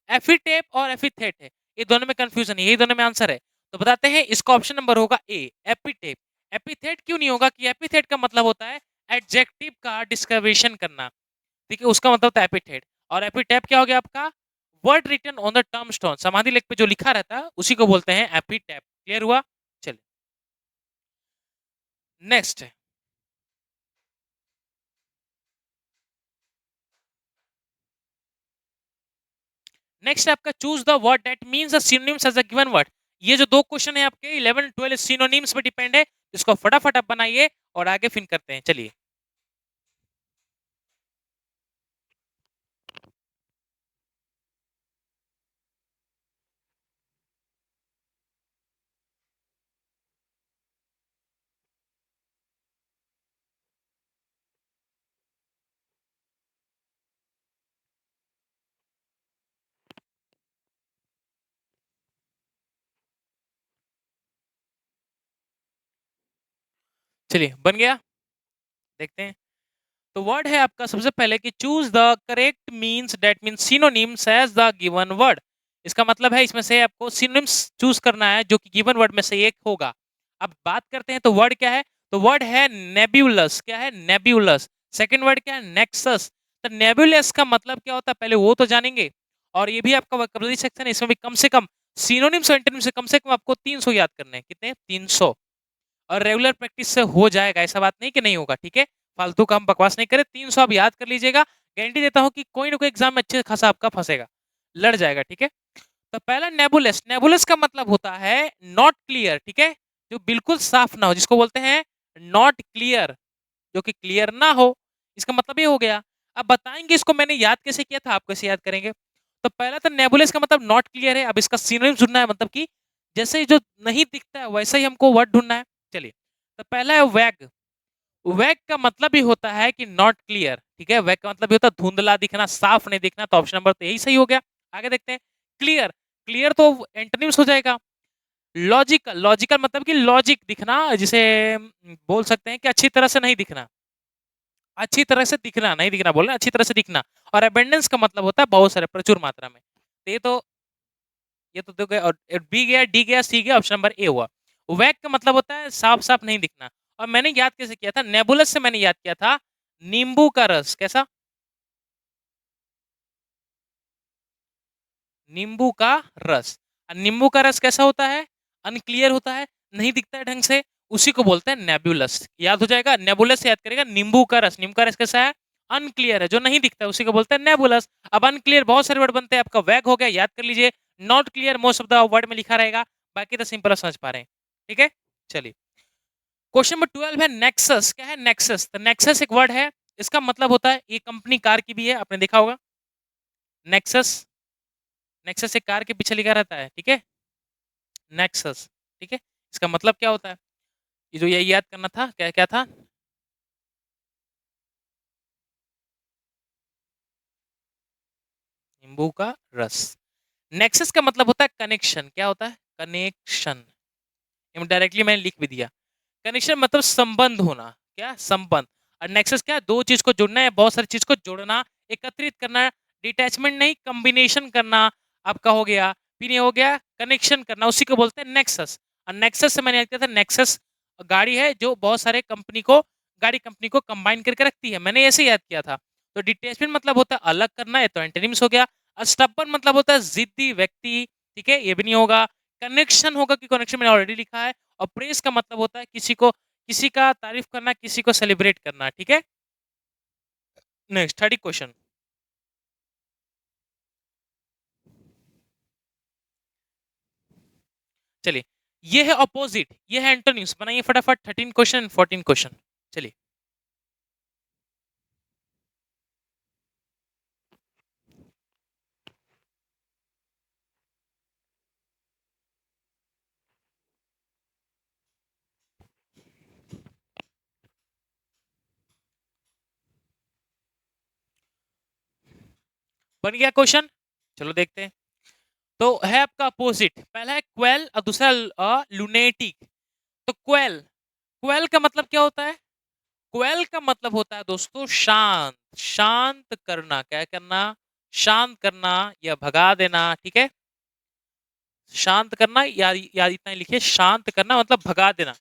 [SPEAKER 1] एफिटेप और एफिथेट है, ये दोनों में कंफ्यूजन है, यही दोनों में आंसर है। तो बताते हैं इसका ऑप्शन नंबर होगा ए, एपिटेप। एपिथेट क्यों नहीं होगा? कि एपिथेट का मतलब होता है एडजेक्टिव का डिस्क्रिमिनेशन करना, ठीक है? उसका मतलब होता है एपिथेट। और एपिटेप क्या हो गया आपका? Word written on the tombstone, समाधि लेख पे जो लिखा रहता है उसी को बोलते हैं एपिटेप। क्लियर हुआ? चलिए नेक्स्ट। नेक्स्ट आपका choose the word that means the synonyms as a given word. ये जो दो क्वेश्चन है आपके 11 12 सिनोनिम्स पे डिपेंड है, इसको फटाफट आप बनाइए और आगे फिर करते हैं। चलिए चलिए बन गया, देखते हैं। तो वर्ड है आपका सबसे पहले कि choose the correct means that means synonyms as the given word. इसका मतलब है इसमें से आपको सिनोनिम्स चूज करना है जो कि गिवन वर्ड में से एक होगा। अब बात करते हैं तो वर्ड क्या है? तो वर्ड है नेब्यूलस। क्या है? नेब्यूलस। सेकंड वर्ड क्या है? नेक्सस। तो नेब्यूलस का मतलब क्या होता है पहले वो तो जानेंगे। और ये भी आपका वोकैबुलरी सेक्शन है, इसमें भी कम से कम सिनोनिम्स और एंटोनिम्स से कम आपको 300 याद करने हैं। कितने? 300। और रेगुलर प्रैक्टिस से हो जाएगा, ऐसा बात नहीं कि नहीं होगा, ठीक है? फालतू का हम बकवास नहीं करें, 300 आप याद कर लीजिएगा। गारंटी देता हूं कि कोई ना कोई एग्जाम में अच्छे खासा आपका फंसेगा, लड़ जाएगा, ठीक है? तो पहला नेबुलस। नेबुलस का मतलब होता है नॉट क्लियर, ठीक है? जो बिल्कुल साफ ना हो, जिसको बोलते हैं नॉट क्लियर, जो कि क्लियर ना हो, इसका मतलब ये हो गया। अब बताएंगे इसको मैंने याद कैसे किया था, आप कैसे याद करेंगे? तो पहला तो नेबुलस का मतलब नॉट क्लियर है। अब इसका सिनोनिम ढूंढना है, मतलब कि जैसे ही जो नहीं दिखता है वैसा ही हमको वर्ड ढूंढना है। चलिए, तो पहला है वैग। वैग का मतलब ही होता है कि नॉट क्लियर, ठीक है? वैग का मतलब ये होता है धुंधला दिखना, साफ नहीं दिखना। तो ऑप्शन नंबर तो यही सही हो गया। आगे देखते हैं। क्लियर। क्लियर तो एंटोनिम्स हो जाएगा। लॉजिकल। लॉजिकल मतलब कि लॉजिक दिखना, जिसे बोल सकते हैं कि अच्छी तरह से नहीं दिखना। अच्छी तरह से दिखना, नहीं दिखना बोल रहे, अच्छी तरह से दिखना। और अबेंडेंस का मतलब होता है बहुत सारे, प्रचुर मात्रा में। तो ये तो दो गए, और बी गया, डी गया, सी गया, ऑप्शन नंबर ए हुआ। वैक का मतलब होता है साफ साफ नहीं दिखना। और मैंने याद कैसे किया था? नेबुलस से मैंने याद किया था नींबू का रस। कैसा? नींबू का रस। नींबू का रस कैसा होता है? अनक्लियर होता है, नहीं दिखता है ढंग से, उसी को बोलते हैं नेबुलस। याद हो जाएगा, नेबुलस से याद करेगा नींबू का रस। नींबू का रस कैसा है? अनक्लियर है, जो नहीं दिखता है, उसी को बोलते हैं नेबुलस। अब अनक्लियर बहुत सारे वर्ड बनते हैं, आपका वैग हो गया, याद कर लीजिए। Not clear most of the word में लिखा रहेगा, बाकी तो सिंपल समझ पा रहे हैं, ठीक है? चलिए क्वेश्चन नंबर 12 है नेक्सस। क्या है नेक्सस? तो नेक्सस एक वर्ड है, इसका मतलब होता है, ये कंपनी कार की भी है, आपने देखा होगा नेक्सस। नेक्सस एक कार के पीछे लिखा रहता है, ठीक है? नेक्सस, ठीक है? इसका मतलब क्या होता है? ये जो यही याद करना था, क्या क्या था? नींबू का रस। नेक्सस का मतलब होता है कनेक्शन। क्या होता है? कनेक्शन। इनडायरेक्टली मैंने लिख भी दिया। कनेक्शन मतलब संबंध होना। क्या? संबंध। और नेक्सस क्या? दो चीज को जुड़ना है, बहुत सारी चीज को जोड़ना, एकत्रित करना, डिटैचमेंट नहीं, कॉम्बिनेशन करना आपका हो गया। फिर ये हो गया कनेक्शन करना, उसी को बोलते हैं नेक्सस। और नेक्सस से मैंने याद किया था, नेक्सस गाड़ी है जो बहुत सारे गाड़ी कंपनी को कंबाइन करके रखती है, मैंने ऐसे याद किया था। तो डिटैचमेंट मतलब होता है अलग करना, है तो एंटोनिम्स हो गया। और स्टबर्न मतलब होता है जिद्दी व्यक्ति, ठीक है, ये भी नहीं होगा। कनेक्शन होगा कि कनेक्शन मैंने ऑलरेडी लिखा है। और प्रेस का मतलब होता है किसी का तारीफ करना, किसी को सेलिब्रेट करना, ठीक है। Next 30 question. चलिए, ये है ऑपोजिट, ये है एंटोनिम्स। बनाइए फटाफट 13 क्वेश्चन 14 क्वेश्चन। चलिए, बन गया क्वेश्चन। चलो देखते हैं। तो है आपका अपोजिट, पहला है क्वेल और दूसरा लुनेटिक। तो क्वेल, क्वेल का मतलब क्या होता है? क्वेल का मतलब होता है दोस्तों शांत, शांत करना। क्या करना? शांत करना या भगा देना, ठीक है। शांत करना या इतना ही लिखिए, शांत करना मतलब भगा देना।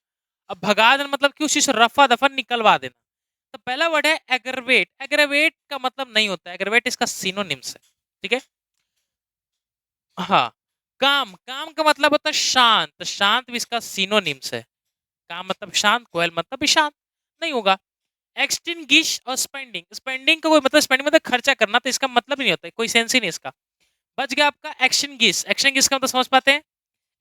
[SPEAKER 1] अब भगा देना मतलब कि उसी से रफा दफा निकलवा देना। तो पहला वर्ड है एग्रवेट। एग्रवेट का मतलब नहीं होता है, एग्रवेट इसका सिनोनिम्स है, ठीक है। हाँ, काम, काम का मतलब होता है शांत, शांत भी इसका सिनोनिम्स है। काम मतलब शांत, क्वेल मतलब भी शांत, नहीं होगा। एक्सटिंग्विश और स्पेंडिंग, स्पेंडिंग का कोई मतलब, स्पेंडिंग मतलब खर्चा करना, तो इसका मतलब ही नहीं होता है, कोई सेंस ही नहीं इसका। बच गया आपका एक्शन गिस। एक्शन गिस का मतलब समझ पाते हैं?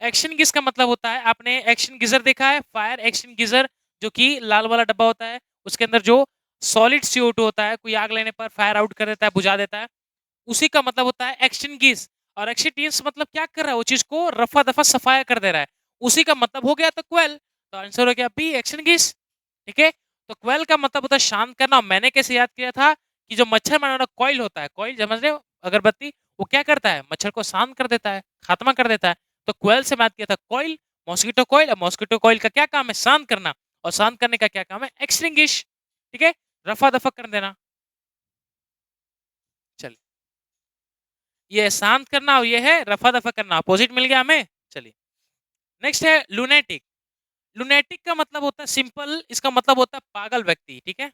[SPEAKER 1] एक्शन गिस का मतलब होता है, आपने एक्शन गीजर देखा है, फायर एक्शन गीजर, जो कि लाल वाला डब्बा होता है, उसके अंदर जो सॉलिड CO2 होता है, कोई आग लेने पर फायर आउट कर देता है, बुझा देता है, उसी का मतलब होता है एक्शन गीज। और एक्शन गिस मतलब क्या कर रहा है? वो चीज को रफा दफा सफाया कर दे रहा है, उसी का मतलब हो गया तो क्वेल। तो आंसर हो गया बी, एक्शन गीस, ठीक है। तो क्वेल का मतलब होता है शांत करना। मैंने कैसे याद किया था कि जो मच्छर मारने कॉइल होता है, कॉइल समझ रहे हो, अगरबत्ती, वो क्या करता है? मच्छर को शांत कर देता है, खात्मा कर देता है। तो क्वेल से बात किया था कॉइल, मॉस्किटो कॉइल। और मॉस्किटो कॉइल का क्या काम है? शांत करना। और शांत करने का क्या काम है? एक्सटिंग्विश, ठीक है, रफा दफा कर देना। चलिए, ये शांत करना और ये है रफा दफा करना, अपोजिट मिल गया हमें। चलिए, नेक्स्ट है लुनेटिक। लुनेटिक का मतलब होता है सिंपल, इसका मतलब होता है पागल व्यक्ति, ठीक है।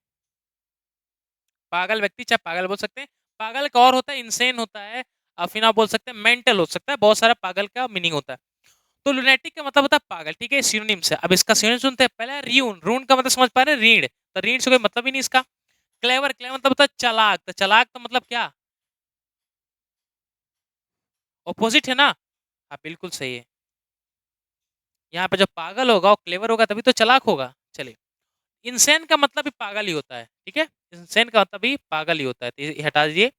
[SPEAKER 1] पागल व्यक्ति, चाहे पागल बोल सकते हैं, पागल का और होता है इंसेन होता है, फिर आप बोल सकते हैं मेंटल हो सकता है, बहुत सारा पागल का मीनिंग होता है। तो लुनेटिक का मतलब होता है पागल, ठीक है, सिनोनिम से। अब इसका सिनोनिम सुनते हैं। पहले रीन, रून का मतलब समझ पा रहे हैं? रीढ़। तो रीढ़ से कोई मतलब ही नहीं इसका। क्लेवर, क्लेवर मतलब होता है चालाक। तो चालाक तो मतलब क्या? ऑपोजिट है ना। हाँ, बिल्कुल सही है। यहाँ पे जब पागल होगा और क्लेवर होगा तभी तो चालाक होगा। चलिए, इंसेन का मतलब भी पागल ही होता है, ठीक है। इंसेन का मतलब भी पागल ही होता है, तो ये हटा दीजिए।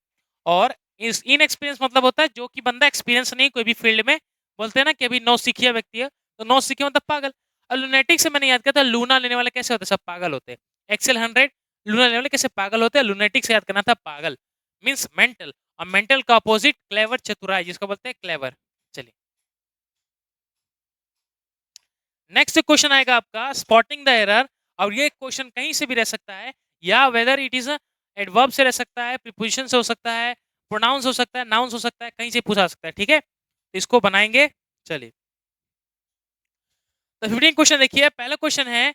[SPEAKER 1] और इस इनएक्सपीरियंस मतलब होता है जो कि बंदा एक्सपीरियंस नहीं कोई भी फील्ड में, बोलते हैं ना कि अभी नौसिखिया व्यक्ति है, तो नौसिखिया मतलब पागल। और लुनेटिक से मैंने याद किया था, लूना लेने वाले कैसे होते हैं? सब पागल होते हैं। एक्सेल 100, लूना लेने वाले कैसे पागल होते हैं? लुनेटिक से याद करना था, पागल मीन्स मेंटल। और मेंटल का अपोजिट क्लेवर, चतुराई, जिसको बोलते हैं क्लेवर। चलिए, नेक्स्ट क्वेश्चन आएगा आपका स्पॉटिंग द एरर। और ये क्वेश्चन कहीं से भी रह सकता है, या वेदर इट इज एडवर्ब से रह सकता है, प्रीपोजिशन से हो सकता है, प्रोनाउंस हो सकता है, नाउंस हो सकता है, कहीं से पूछा सकता है, ठीक है। तो इसको बनाएंगे। चलिए, तो 15 क्वेश्चन देखिए। पहला क्वेश्चन है,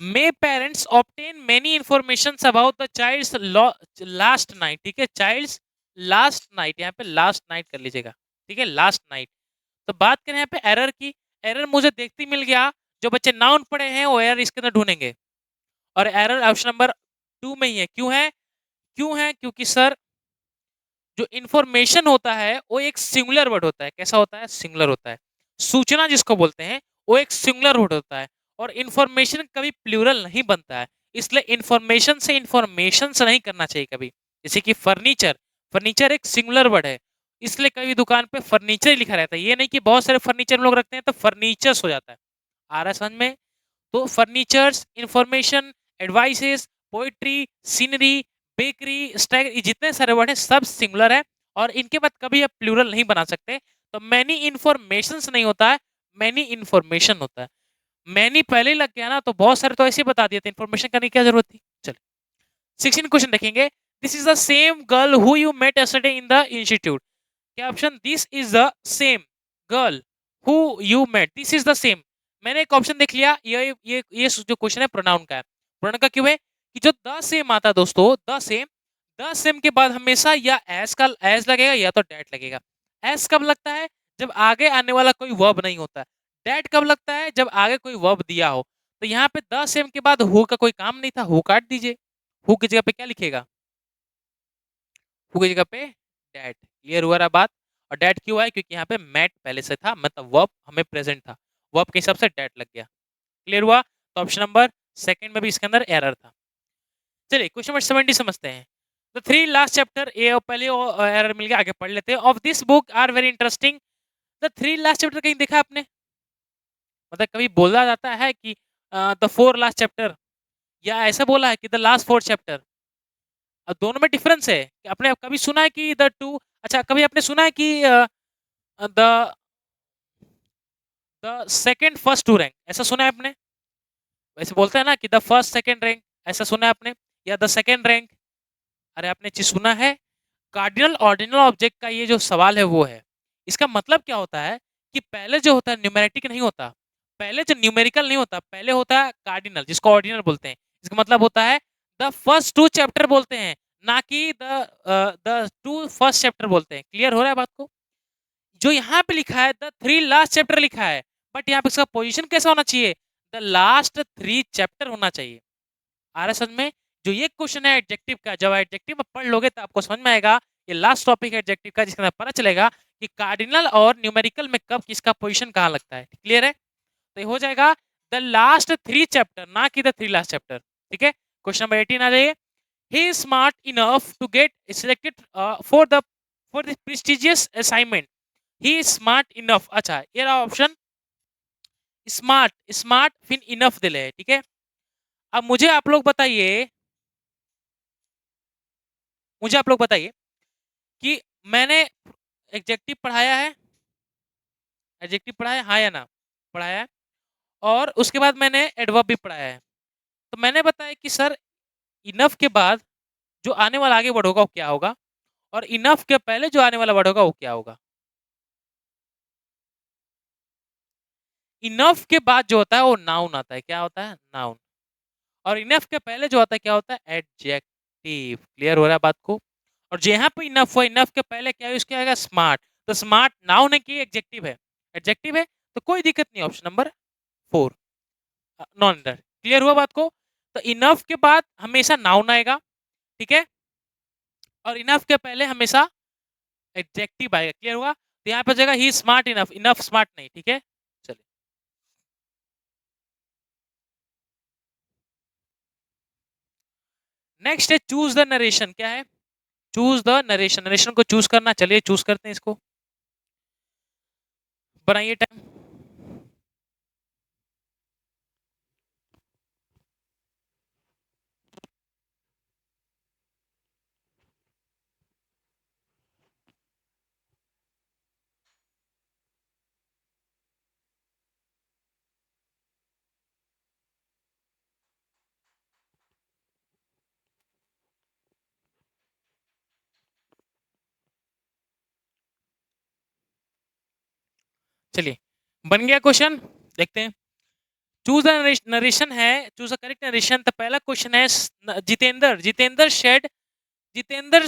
[SPEAKER 1] may parents obtain many information about the child's last night, ठीक है, चाइल्ड्स लास्ट नाइट, यहाँ पे लास्ट नाइट कर लीजिएगा, ठीक है, लास्ट नाइट। तो बात करें यहाँ पे एरर की, एरर मुझे देखते ही मिल गया, जो बच्चे नाउन पढ़े हैं वो एरर इसके अंदर ढूंढेंगे। और एरर ऑप्शन नंबर 2 में ही है। क्यों है? क्यों है? क्योंकि सर, जो इंफॉर्मेशन होता है वो एक सिंगुलर वर्ड होता है। कैसा होता है? सिंगुलर होता है। सूचना जिसको बोलते हैं वो एक सिंगुलर वर्ड होता है। और इंफॉर्मेशन कभी प्लूरल नहीं बनता है, इसलिए इंफॉर्मेशन से नहीं करना चाहिए कभी। जैसे कि फर्नीचर, फर्नीचर एक सिंगुलर वर्ड है, इसलिए कभी दुकान पे फर्नीचर ही लिखा रहता है। ये नहीं कि बहुत सारे फर्नीचर लोग रखते हैं तो फर्नीचर्स हो जाता है। आ रहा है समझ में? तो furnitures, information, advices, poetry, scenery, bakery, Stag, ये जितने सारे वर्ड हैं सब सिंगुलर है और इनके बाद कभी आप प्लूरल नहीं बना सकते। तो मैनी इन्फॉर्मेशंस नहीं होता है, मैनी इन्फॉर्मेशन होता है। मैनी पहले ही लग गया ना तो बहुत सारे तो ऐसे ही बता दिए थे, इन्फॉर्मेशन करने की क्या जरूरत थी। चलिए 16 क्वेश्चन देखेंगे। This is the same girl who you met yesterday in the institute. क्या option, this is the same girl who you met, this is the same. मैंने एक ऑप्शन देख लिया, ये जो क्वेश्चन है प्रोनाउन का है। प्रोनाउन का क्यों है कि जो द सेम आता है दोस्तों, द सेम के बाद हमेशा या एस का एस लगेगा या तो डेट लगेगा। एस कब लगता है, जब आगे आने वाला कोई वर्ब नहीं होता। डेट कब लगता है, जब आगे कोई वर्ब दिया हो। तो यहाँ पे द सेम के बाद हु का कोई काम नहीं था, हु काट दीजिए। हु की जगह पे क्या लिखेगा, हु की जगह पे डेट। क्लियर हुआ रहा बात। और डेट क्यों है, क्योंकि यहाँ पे मैट पहले से था, मतलब वर्ब हमें प्रेजेंट था, वर्ब के हिसाब से डेट लग गया। क्लियर हुआ। तो ऑप्शन नंबर सेकंड में भी इसके अंदर एरर था। चलिए क्वेश्चन नंबर 70 समझते हैं। द थ्री लास्ट चैप्टर, ये पहले एरर मिल गया, आगे पढ़ लेते हैं। Of this book are very interesting. The three last chapter कहीं देखा आपने, मतलब कभी बोला जाता है कि द फोर लास्ट चैप्टर, या ऐसा बोला है कि द लास्ट फोर चैप्टर। दोनों में डिफरेंस है। आपने कभी सुना है कि द टू, अच्छा कभी आपने सुना है कि the the second first to rank, ऐसा सुना है आपने? वैसे बोलते हैं ना कि द फर्स्ट सेकंड रैंक, ऐसा सुना है आपने? या द सेकंड रैंक, अरे आपने चीज सुना है? कार्डिनल ऑर्डिनल ऑब्जेक्ट का ये जो सवाल है वो है। इसका मतलब क्या होता है कि पहले जो होता है न्यूमेरिटिक नहीं होता, पहले जो न्यूमेरिकल नहीं होता, पहले होता है कार्डिनल, जिसको ऑर्डिनल बोलते हैं। इसका मतलब होता है द फर्स्ट टू चैप्टर बोलते हैं, ना कि द टू फर्स्ट चैप्टर बोलते हैं। क्लियर हो रहा है बात को? जो यहाँ पे लिखा है द थ्री लास्ट चैप्टर लिखा है, बट यहाँ पे इसका पोजीशन कैसा होना चाहिए, द लास्ट थ्री चैप्टर होना चाहिए। आ रहा है समझ में? जो ये क्वेश्चन है एडजेक्टिव का, जब एडजेक्टिव में पढ़ लोगे तो आपको समझ में आएगा। ये लास्ट टॉपिक है एडजेक्टिव का, जिसके अंदर पता चलेगा कि कार्डिनल और न्यूमेरिकल में कब किसका पोजीशन कहाँ लगता है। क्लियर है? तो ये हो जाएगा द लास्ट थ्री चैप्टर, ना कि द थ्री लास्ट चैप्टर। ठीक है, क्वेश्चन नंबर 18 आ जाइए। He is smart enough to get selected for the prestigious assignment. He is smart enough, अच्छा ये रहा ऑप्शन, स्मार्ट, स्मार्ट फिर इनफ दिले है। ठीक है, अब मुझे आप लोग बताइए कि मैंने एडजेक्टिव पढ़ाया है, एडजेक्टिव पढ़ाया हाँ या ना? पढ़ाया है। और उसके बाद मैंने एडवर्ब भी पढ़ाया है। तो मैंने बताया कि सर इनफ के बाद जो आने वाला आगे वर्ड होगा वो क्या होगा, और इनफ के पहले जो आने वाला वर्ड होगा वो क्या होगा। इनफ के बाद जो होता है वो नाउन आता है, क्या होता है, नाउन। और इनफ के पहले जो आता है क्या होता है, एडजेक्टिव। क्लियर हो रहा है बात को? और जो यहाँ पे इनफ हुआ, इनफ के पहले क्या यूज किया जाएगा, स्मार्ट। तो स्मार्ट नाउन है कि एडजेक्टिव है? एडजेक्टिव है, तो कोई दिक्कत नहीं, ऑप्शन नंबर 4 नॉन इंडर। क्लियर हुआ बात को? तो इनफ के बाद हमेशा नाउन आएगा, ठीक है, और इनफ के पहले हमेशा एडजेक्टिव आएगा। क्लियर हुआ? तो यहाँ पे जाएगा ही स्मार्ट इनफ, इनफ स्मार्ट नहीं। ठीक है, चलिए नेक्स्ट है चूज द नरेशन। क्या है? चूज द नरेशन, नरेशन को चूज करना। चलिए चूज करते हैं इसको, बनाइए टाइम। चलिए बन गया क्वेश्चन, देखते हैं। चूज द नरेशन है, चूज द करेक्ट नरेशन। तो पहला क्वेश्चन है Jitendra, Jitendra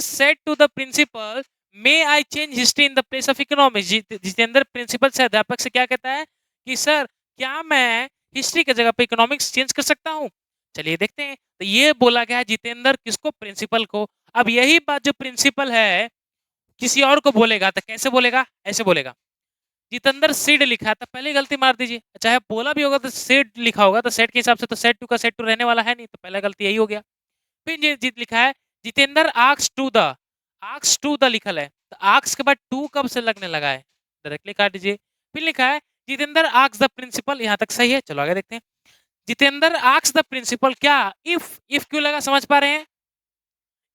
[SPEAKER 1] said to the principal may I change history in the place of economics. Jitendra principal से, अध्यापक से क्या कहता है कि सर क्या मैं हिस्ट्री की जगह पे इकोनॉमिक्स चेंज कर सकता हूँ। चलिए देखते हैं। तो ये बोला गया जितेंद्र किसको, प्रिंसिपल को। अब यही बात जो प्रिंसिपल है किसी और को बोलेगा तो कैसे बोलेगा, ऐसे बोलेगा। जितेंद्र सीड लिखा है तो पहले गलती मार दीजिए, चाहे बोला भी होगा तो सेट लिखा होगा, तो सेट के हिसाब से तो सेट टू का सेट टू रहने वाला है नहीं, तो पहला गलती यही हो गया। फिर ये जीत लिखा है जितेंद्र आक्स टू द लिखल है, तो आक्स के बाद टू कब से लगने लगा है, डायरेक्टली काट दीजिए। फिर लिखा है जितेंद्र आक्स द प्रिंसिपल, यहाँ तक सही है। चलो आगे देखते हैं। जितेंद्र आक्स द प्रिंसिपल, क्या इफ क्यों लगा, समझ पा रहे हैं?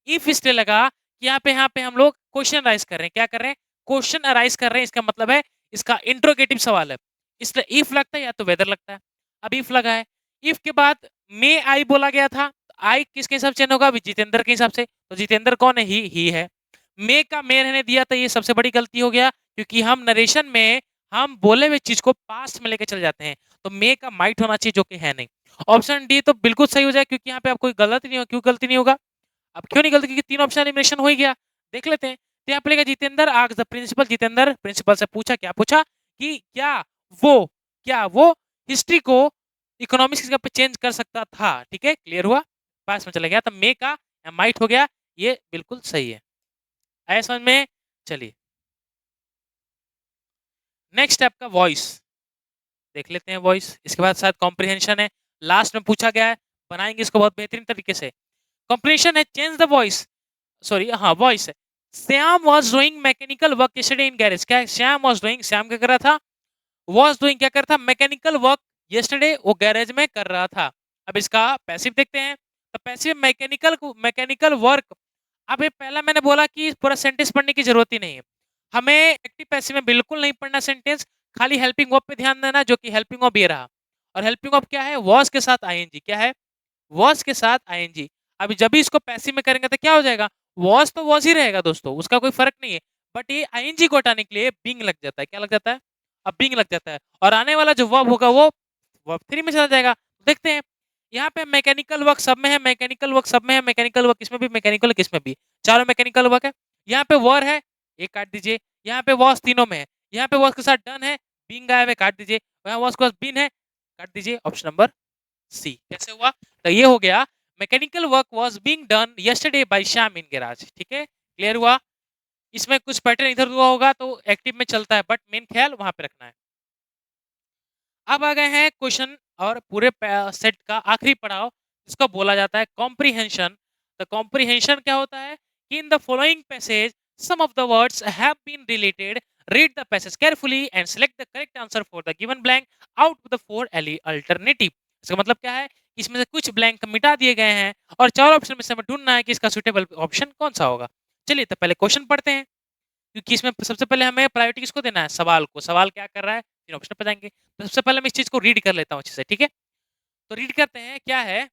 [SPEAKER 1] इफ इसलिए लगा कि यहाँ पे हम लोग क्वेश्चन अराइज कर रहे हैं। क्या कर रहे हैं? क्वेश्चन अराइज कर रहे हैं। इसका मतलब है इसका इंट्रोगेटिव सवाल है, इसलिए इफ लगता है या तो वेदर लगता है। अब इफ लगा है, इफ के बाद मे आई बोला गया था, आई किसके हिसाब से चेंज होगा? जितेंद्र के हिसाब से। तो जितेंद्र कौन है? ही है। मे का मे रहने दिया तो ये सबसे बड़ी गलती हो गया, क्योंकि हम नरेशन में हम बोले हुए चीज को पास्ट में लेके चले जाते हैं, तो मे का माइट होना चाहिए, जो कि है नहीं। ऑप्शन डी तो बिल्कुल सही हो जाए, क्योंकि यहाँ पे आप कोई गलत नहीं हो। क्यों गलती नहीं होगा? अब क्यों नहीं गलती? क्योंकि तीन ऑप्शन एलिमिनेशन हो ही गया। देख लेते हैं। तो यहाँ पे लिखा Jitendra asked the principal. Jitendra principal से पूछा, क्या पूछा? कि वो क्या वो हिस्ट्री को इकोनॉमिक्स की जगह पे चेंज कर सकता था। ठीक है, क्लियर हुआ? पास में चला गया, तो मे का माइट हो गया। ये बिल्कुल सही है। आया समझ में? चलिए नेक्स्ट स्टेप का वॉइस देख लेते हैं। वॉइस इसके बाद शायद कॉम्प्रिहेंशन है, लास्ट में पूछा गया है, बनाएंगे इसको बहुत बेहतरीन तरीके से। कॉम्प्रिहेंशन है चेंज द वॉइस, सॉरी हाँ वॉइस है। Shyam was doing mechanical work yesterday in garage. क्या श्याम वॉज डूइंग, श्याम क्या कर रहा था? वॉज डूइंग क्या कर रहा था? मैकेनिकल वर्क यस्टरडे, वो गैरेज में कर रहा था। अब इसका पैसिव देखते हैं। तो पैसिव मैकेनिकल वर्क। अब ये पहला मैंने बोला कि पूरा सेंटेंस पढ़ने की जरूरत ही नहीं है हमें। एक्टिव पैसिव में बिल्कुल नहीं पढ़ना सेंटेंस, खाली हेल्पिंग वर्ब पे ध्यान देना, जो कि हेल्पिंग वर्ब ये रहा। और हेल्पिंग वर्ब क्या है? वॉज के साथ आईएनजी। क्या है? वॉज के साथ आईएनजी। अभी जब भी इसको पैसिव में करेंगे तो क्या हो जाएगा? वॉज तो वॉज ही रहेगा दोस्तों, उसका कोई फर्क नहीं है। बट ये आईएनजी को हटाने के लिए बिंग लग जाता है। क्या लग जाता है? अब बिंग लग जाता है, और आने वाला जो वर्ब होगा वो वर्ब थ्री में चला जाएगा। देखते हैं। यहाँ पे मैकेनिकल वर्क सब में है, मैकेनिकल वर्क सब में है, मैकेनिकल वर्क इसमें भी, मैकेनिकल किसमें भी, चारों मैकेनिकल वर्क है। यहाँ पे वर है, एक काट दीजिए। यहाँ पे वॉस तीनों में है। यहाँ पे वॉस के साथ डन है, बिंग गायब है, काट दीजिए। यहाँ वॉस के साथ बिन है, काट दीजिए। Option number c. कैसे हुआ? तो ये हो गया mechanical work was being done yesterday by Shyam in garage. ठीक है, क्लियर हुआ? इसमें कुछ पैटर्न इधर हुआ होगा तो एक्टिव में चलता है, बट मेन ख्याल वहां पे रखना है। अब आ गए हैं क्वेश्चन और पूरे सेट का आखिरी पड़ाव, जिसको बोला जाता है कॉम्प्रिहेंशन। द कॉम्प्रिहेंशन क्या होता है? कि in the following passage some of the words have been deleted, read the passage carefully and select the correct answer for the given blank out of the four alternative. इसका मतलब क्या है? इसमें से कुछ ब्लैंक मिटा दिए गए हैं और चार ऑप्शन में से हमें ढूंढना है कि इसका सुटेबल ऑप्शन कौन सा होगा। चलिए तो पहले क्वेश्चन पढ़ते हैं, क्योंकि इसमें सबसे पहले हमें प्रायोरिटी किसको देना है? सवाल को। सवाल क्या कर रहा है? तीन ऑप्शन पे जाएंगे। तो सबसे पहले मैं इस चीज को रीड कर लेता हूँ अच्छे से। ठीक है, तो रीड करते हैं। क्या है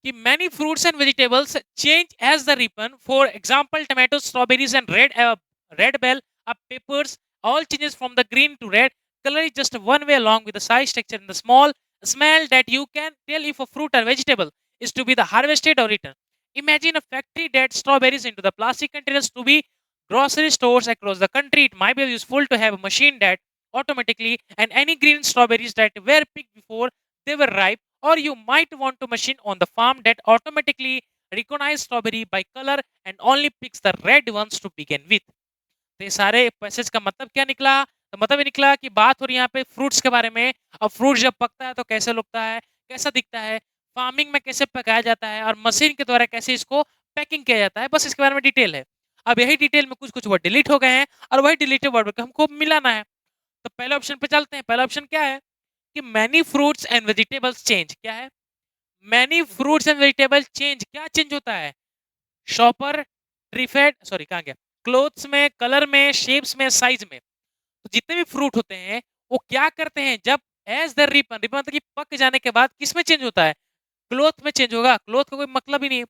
[SPEAKER 1] कि many fruits and vegetables change as the ripen. For example, tomatoes, strawberries, and red bell peppers all changes from the green to red. Color is just one way along with the size, texture, and the small smell that you can tell if a fruit or vegetable is to be the harvested or eaten. Imagine a factory that strawberries into the plastic containers to be grocery stores across the country. It might be useful to have a machine that automatically and any green strawberries that were picked before they were ripe, or you might want a machine on the farm that automatically recognize strawberry by color and only picks the red ones to begin with. तो ये सारे passage का मतलब क्या निकला? तो मतलब ये निकला कि बात हो रही है यहाँ पे फ्रूट्स के बारे में। अब फ्रूट जब पकता है तो कैसे लगता है, कैसा दिखता है, फार्मिंग में कैसे पकाया जाता है, और मशीन के द्वारा कैसे इसको पैकिंग किया जाता है, बस इसके बारे में डिटेल है। अब यही डिटेल में कुछ कुछ वर्ड डिलीट हो गए हैं, और वही डिलीटेड वर्ड को हमको मिलाना है। तो पहले ऑप्शन पे चलते हैं। पहला ऑप्शन क्या है? कि many fruits and vegetables change. क्या है? Many fruits and vegetable change. क्या चेंज होता है? शॉपर, ट्रीफेड, सॉरी कहाँ गया, क्लोथ्स में, कलर में, शेप्स में, साइज में। तो जितने भी फ्रूट होते हैं वो क्या करते हैं? जब एज द रिपन, रिपन मतलब कि पक जाने के बाद किस में चेंज होता है? क्लोथ में चेंज होगा। क्लोथ का कोई मतलब ही नहीं है।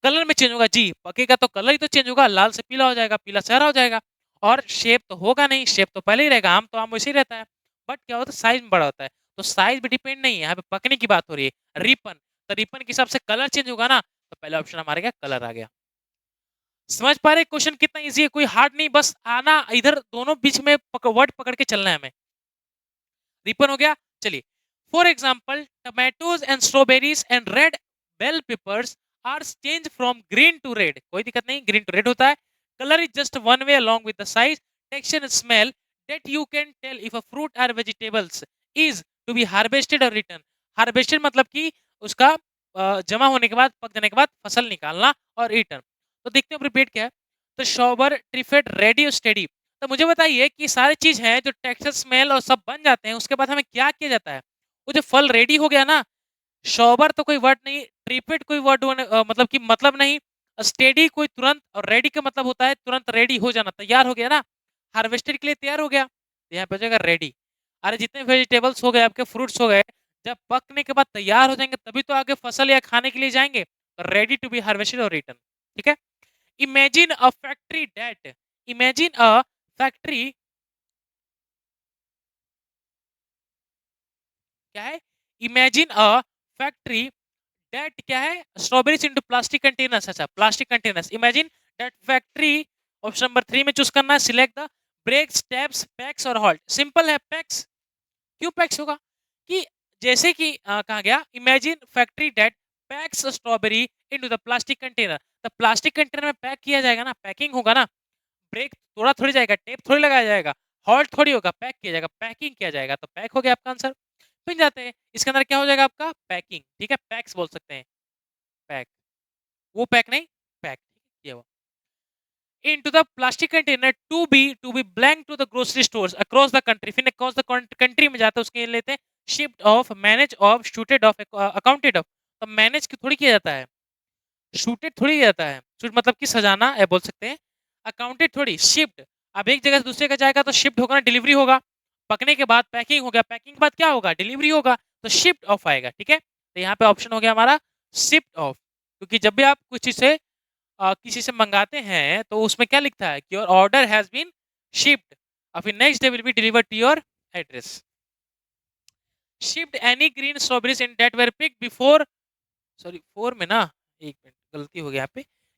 [SPEAKER 1] कलर में चेंज होगा जी, पकेगा तो कलर ही तो चेंज होगा, लाल से पीला हो जाएगा, पीला से हरा हो जाएगा। और शेप तो होगा नहीं, शेप तो पहले ही रहेगा, आम तो आम वैसे ही रहता है। बट क्या होता है? साइज में बड़ा होता है। तो साइज भी डिपेंड नहीं है, यहाँ पे पकने की बात हो रही है। रिपन, तो रिपन के हिसाब से कलर चेंज होगा ना, तो पहला ऑप्शन हमारे क्या? कलर आ गया। समझ पा रहे क्वेश्चन कितना इजी है? कोई हार्ड नहीं, बस आना इधर दोनों बीच में वर्ड पकड़ के चलना है हमें। रिपन हो गया। चलिए, for example tomatoes and strawberries and red bell peppers are change from green to red. कोई दिक्कत नहीं, ग्रीन टू रेड होता है। Colour is just one way along with the size, texture and smell that you can tell if a fruit or vegetables is to be harvested or eaten. Harvested मतलब कि उसका जमा होने के बाद, पक जाने के बाद फसल निकालना, और ईटन। तो देखते हैं रिपीट क्या है। तो शॉबर, ट्रिफेड, रेडी और स्टेडी। तो मुझे बताइए कि सारी चीज है जो टेक्सचर, स्मेल और सब बन जाते हैं, उसके बाद हमें क्या किया जाता है? वो जो फल रेडी हो गया ना, सोबर तो कोई वर्ड नहीं, ट्रिपेड कोई वर्ड मतलब कि मतलब नहीं, स्टेडी कोई तुरंत, और रेडी का मतलब होता है तुरंत रेडी हो जाना, तैयार हो गया ना, हार्वेस्टेड के लिए तैयार हो गया, तो यहाँ पे हो जाएगा रेडी। अरे जितने वेजिटेबल्स हो गए आपके, फ्रूट्स हो गए, जब पकने के बाद तैयार हो जाएंगे तभी तो आगे फसल या खाने के लिए जाएंगे, रेडी टू बी हार्वेस्टेड और रिटर्न। ठीक है। Imagine a factory that, imagine a factory, क्या है, इमेजिन अ फैक्ट्री डेट क्या है, स्ट्रॉबेरीज इनटू प्लास्टिक कंटेनर्स, अच्छा plastic containers, imagine that factory. Option number 3 में चूज करना है, select the breaks, taps, packs और हॉल्ट। सिंपल है, पैक्स। क्यों पैक्स होगा, कि जैसे कि कहा गया, imagine factory that packs strawberry into the plastic container, तो प्लास्टिक कंटेनर में पैक किया जाएगा ना, पैकिंग होगा ना, ब्रेक तोड़ा थोड़ी जाएगा, टेप थोड़ी लगाया जाएगा, हॉल्ट थोड़ी होगा, पैक किया जाएगा, पैकिंग किया जाएगा, तो पैक हो गया आपका आंसर। फिर जाते हैं, इसके अंदर क्या हो जाएगा आपका, पैकिंग। ठीक है, पैक्स बोल सकते हैं, पैक, वो पैक नहीं, पैक, ये वो into the plastic container to be blank to the grocery stores across the country, फिर across the country में जाता है, उसके लिए लेते हैं shipped off, managed off, shooted off, accounted off। तो मैनेज थोड़ी किया जाता है, शूटेड थोड़ी किया जाता है, शूट मतलब कि सजाना है बोल सकते हैं, अकाउंटेड थोड़ी, शिफ्ट। अब एक जगह से दूसरे का जाएगा तो शिफ्ट होगा ना, डिलीवरी होगा, पकने के बाद पैकिंग हो गया, पैकिंग के बाद क्या होगा, डिलीवरी होगा, तो शिफ्ट ऑफ आएगा। ठीक है, तो यहाँ पे ऑप्शन हो गया हमारा शिफ्ट ऑफ, क्योंकि जब भी आप कुछ चीज से किसी से मंगाते हैं तो उसमें क्या लिखता है कि your order has been shipped, और फिर next day will be delivered to your address. Shipped any green strawberries in that were picked before, sorry 4 में ना, एक मिनट गलती हो गई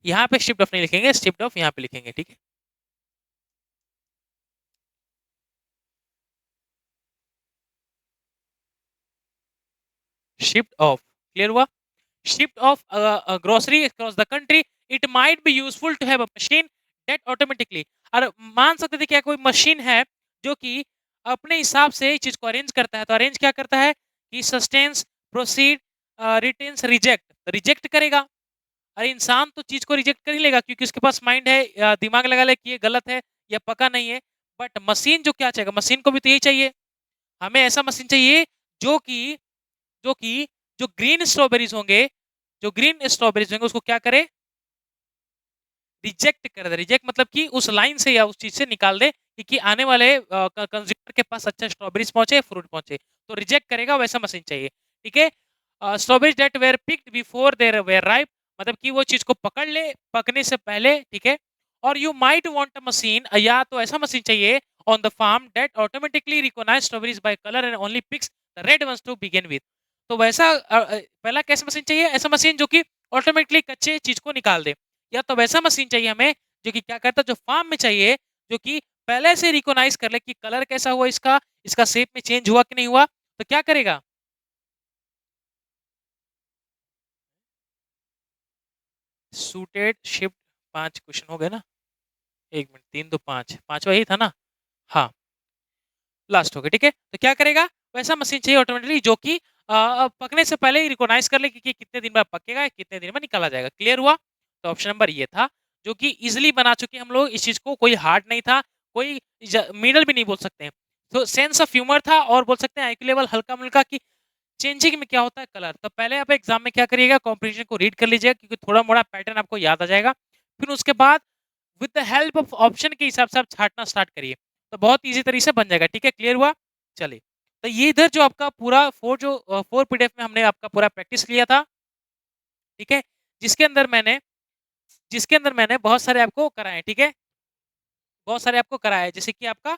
[SPEAKER 1] यहाँ पे शिफ्ट ऑफ नहीं लिखेंगे, शिफ्ट ऑफ यहाँ पे लिखेंगे। ठीक है, शिफ्ट ऑफ, क्लियर हुआ। Shift off grocery across the country, it might be useful to have a machine that automatically, और मान सकते थे क्या कोई मशीन है जो कि अपने हिसाब से इस चीज को अरेंज करता है, तो अरेंज क्या करता है कि sustains, proceed, retains, reject, reject करेगा। अरे इंसान तो चीज को रिजेक्ट कर ही लेगा, क्योंकि उसके पास माइंड है, दिमाग लगा ले कि ये गलत है या पका नहीं है, बट मशीन जो क्या चाहेगा, मशीन को भी तो यही चाहिए, हमें ऐसा मशीन चाहिए जो कि जो कि जो ग्रीन स्ट्रॉबेरीज होंगे, जो ग्रीन स्ट्रॉबेरीज होंगे उसको क्या करे, रिजेक्ट कर दे। रिजेक्ट मतलब कि उस लाइन से या उस चीज से निकाल दे कि आने वाले कंज्यूमर के पास अच्छा स्ट्रॉबेरीज पहुंचे, फ्रूट पहुंचे, तो रिजेक्ट करेगा, वैसा मशीन चाहिए। ठीक है, strawberries that were picked before there were ripe, मतलब कि वो चीज को पकड़ ले पकने से पहले। ठीक है, और you might want a machine, या तो ऐसा मशीन चाहिए on the farm that automatically recognize strawberries by colour and only picks the red ones to begin with. तो वैसा पहला कैसा मशीन चाहिए, ऐसा मशीन जो कि ऑटोमेटिकली कच्चे चीज को निकाल दे, या तो वैसा मशीन चाहिए हमें जो कि क्या करता है, जो फार्म में चाहिए, जो कि पहले से रिकॉग्नाइज कर ले कि कलर कैसा हुआ इसका, इसका शेप में चेंज हुआ कि नहीं हुआ, तो क्या करेगा, सूटेड, शिफ्ट, 5 क्वेश्चन हो गए ना, एक मिनट, 3 तो 5, पांचवा ही था ना, हाँ लास्ट हो गया। ठीक है, तो क्या करेगा, वैसा मशीन चाहिए ऑटोमेटिकली जो कि पकने से पहले ही रिकॉग्नाइज कर ले कि कितने दिन में पकेगा, कितने दिन में निकाला जाएगा। क्लियर हुआ, तो ऑप्शन नंबर ये था, जो कि इजिली बना चुके हम लोग इस चीज को, कोई हार्ड नहीं था, कोई मिडल भी नहीं बोल सकते हैं, तो सेंस ऑफ ह्यूमर था, और बोल सकते हैं आईक्यू लेवल हल्का मुल्का की चेंजिंग में क्या होता है, कलर। तो पहले आप एग्जाम में क्या करिएगा, कॉम्प्रिहेंशन को रीड कर लीजिएगा, क्योंकि थोड़ा मोड़ा पैटर्न आपको याद आ जाएगा, फिर उसके बाद with the help of option के हिसाब से आप छाटना स्टार्ट करिए, तो बहुत ईजी तरीके से बन जाएगा। ठीक है, क्लियर हुआ, चलिए। तो ये इधर जो आपका पूरा 4 पीडीएफ में हमने आपका पूरा प्रैक्टिस लिया था। ठीक है, जिसके अंदर मैंने जिसके अंदर मैंने बहुत सारे आपको कराए। ठीक है, बहुत सारे आपको कराए, जैसे कि आपका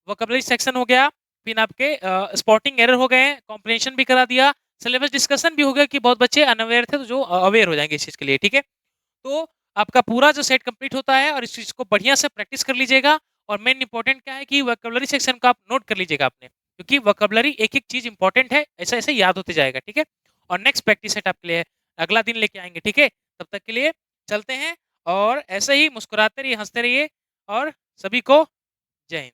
[SPEAKER 1] वोकैबुलरी सेक्शन हो गया, फिर आपके स्पॉटिंग एरर हो गए, कॉम्प्रिहेंशन भी करा दिया, सिलेबस डिस्कशन भी हो गया कि बहुत बच्चे अनअवेयर थे, तो जो अवेयर हो जाएंगे इस चीज के लिए। ठीक है, तो आपका पूरा जो सेट कंप्लीट होता है, और इस चीज को बढ़िया से प्रैक्टिस कर लीजिएगा, और मेन इंपॉर्टेंट क्या है कि वोकैबुलरी सेक्शन को आप नोट कर लीजिएगा अपने, क्योंकि वोकैबुलरी एक एक चीज इंपॉर्टेंट है, ऐसा ऐसे याद होते जाएगा। ठीक है, और नेक्स्ट प्रैक्टिस सेट आपके लिए अगला दिन लेके आएंगे। ठीक है, तब तक के लिए चलते हैं, और ऐसे ही मुस्कुराते रहिए, हंसते रहिए, और सभी को जय हिंद।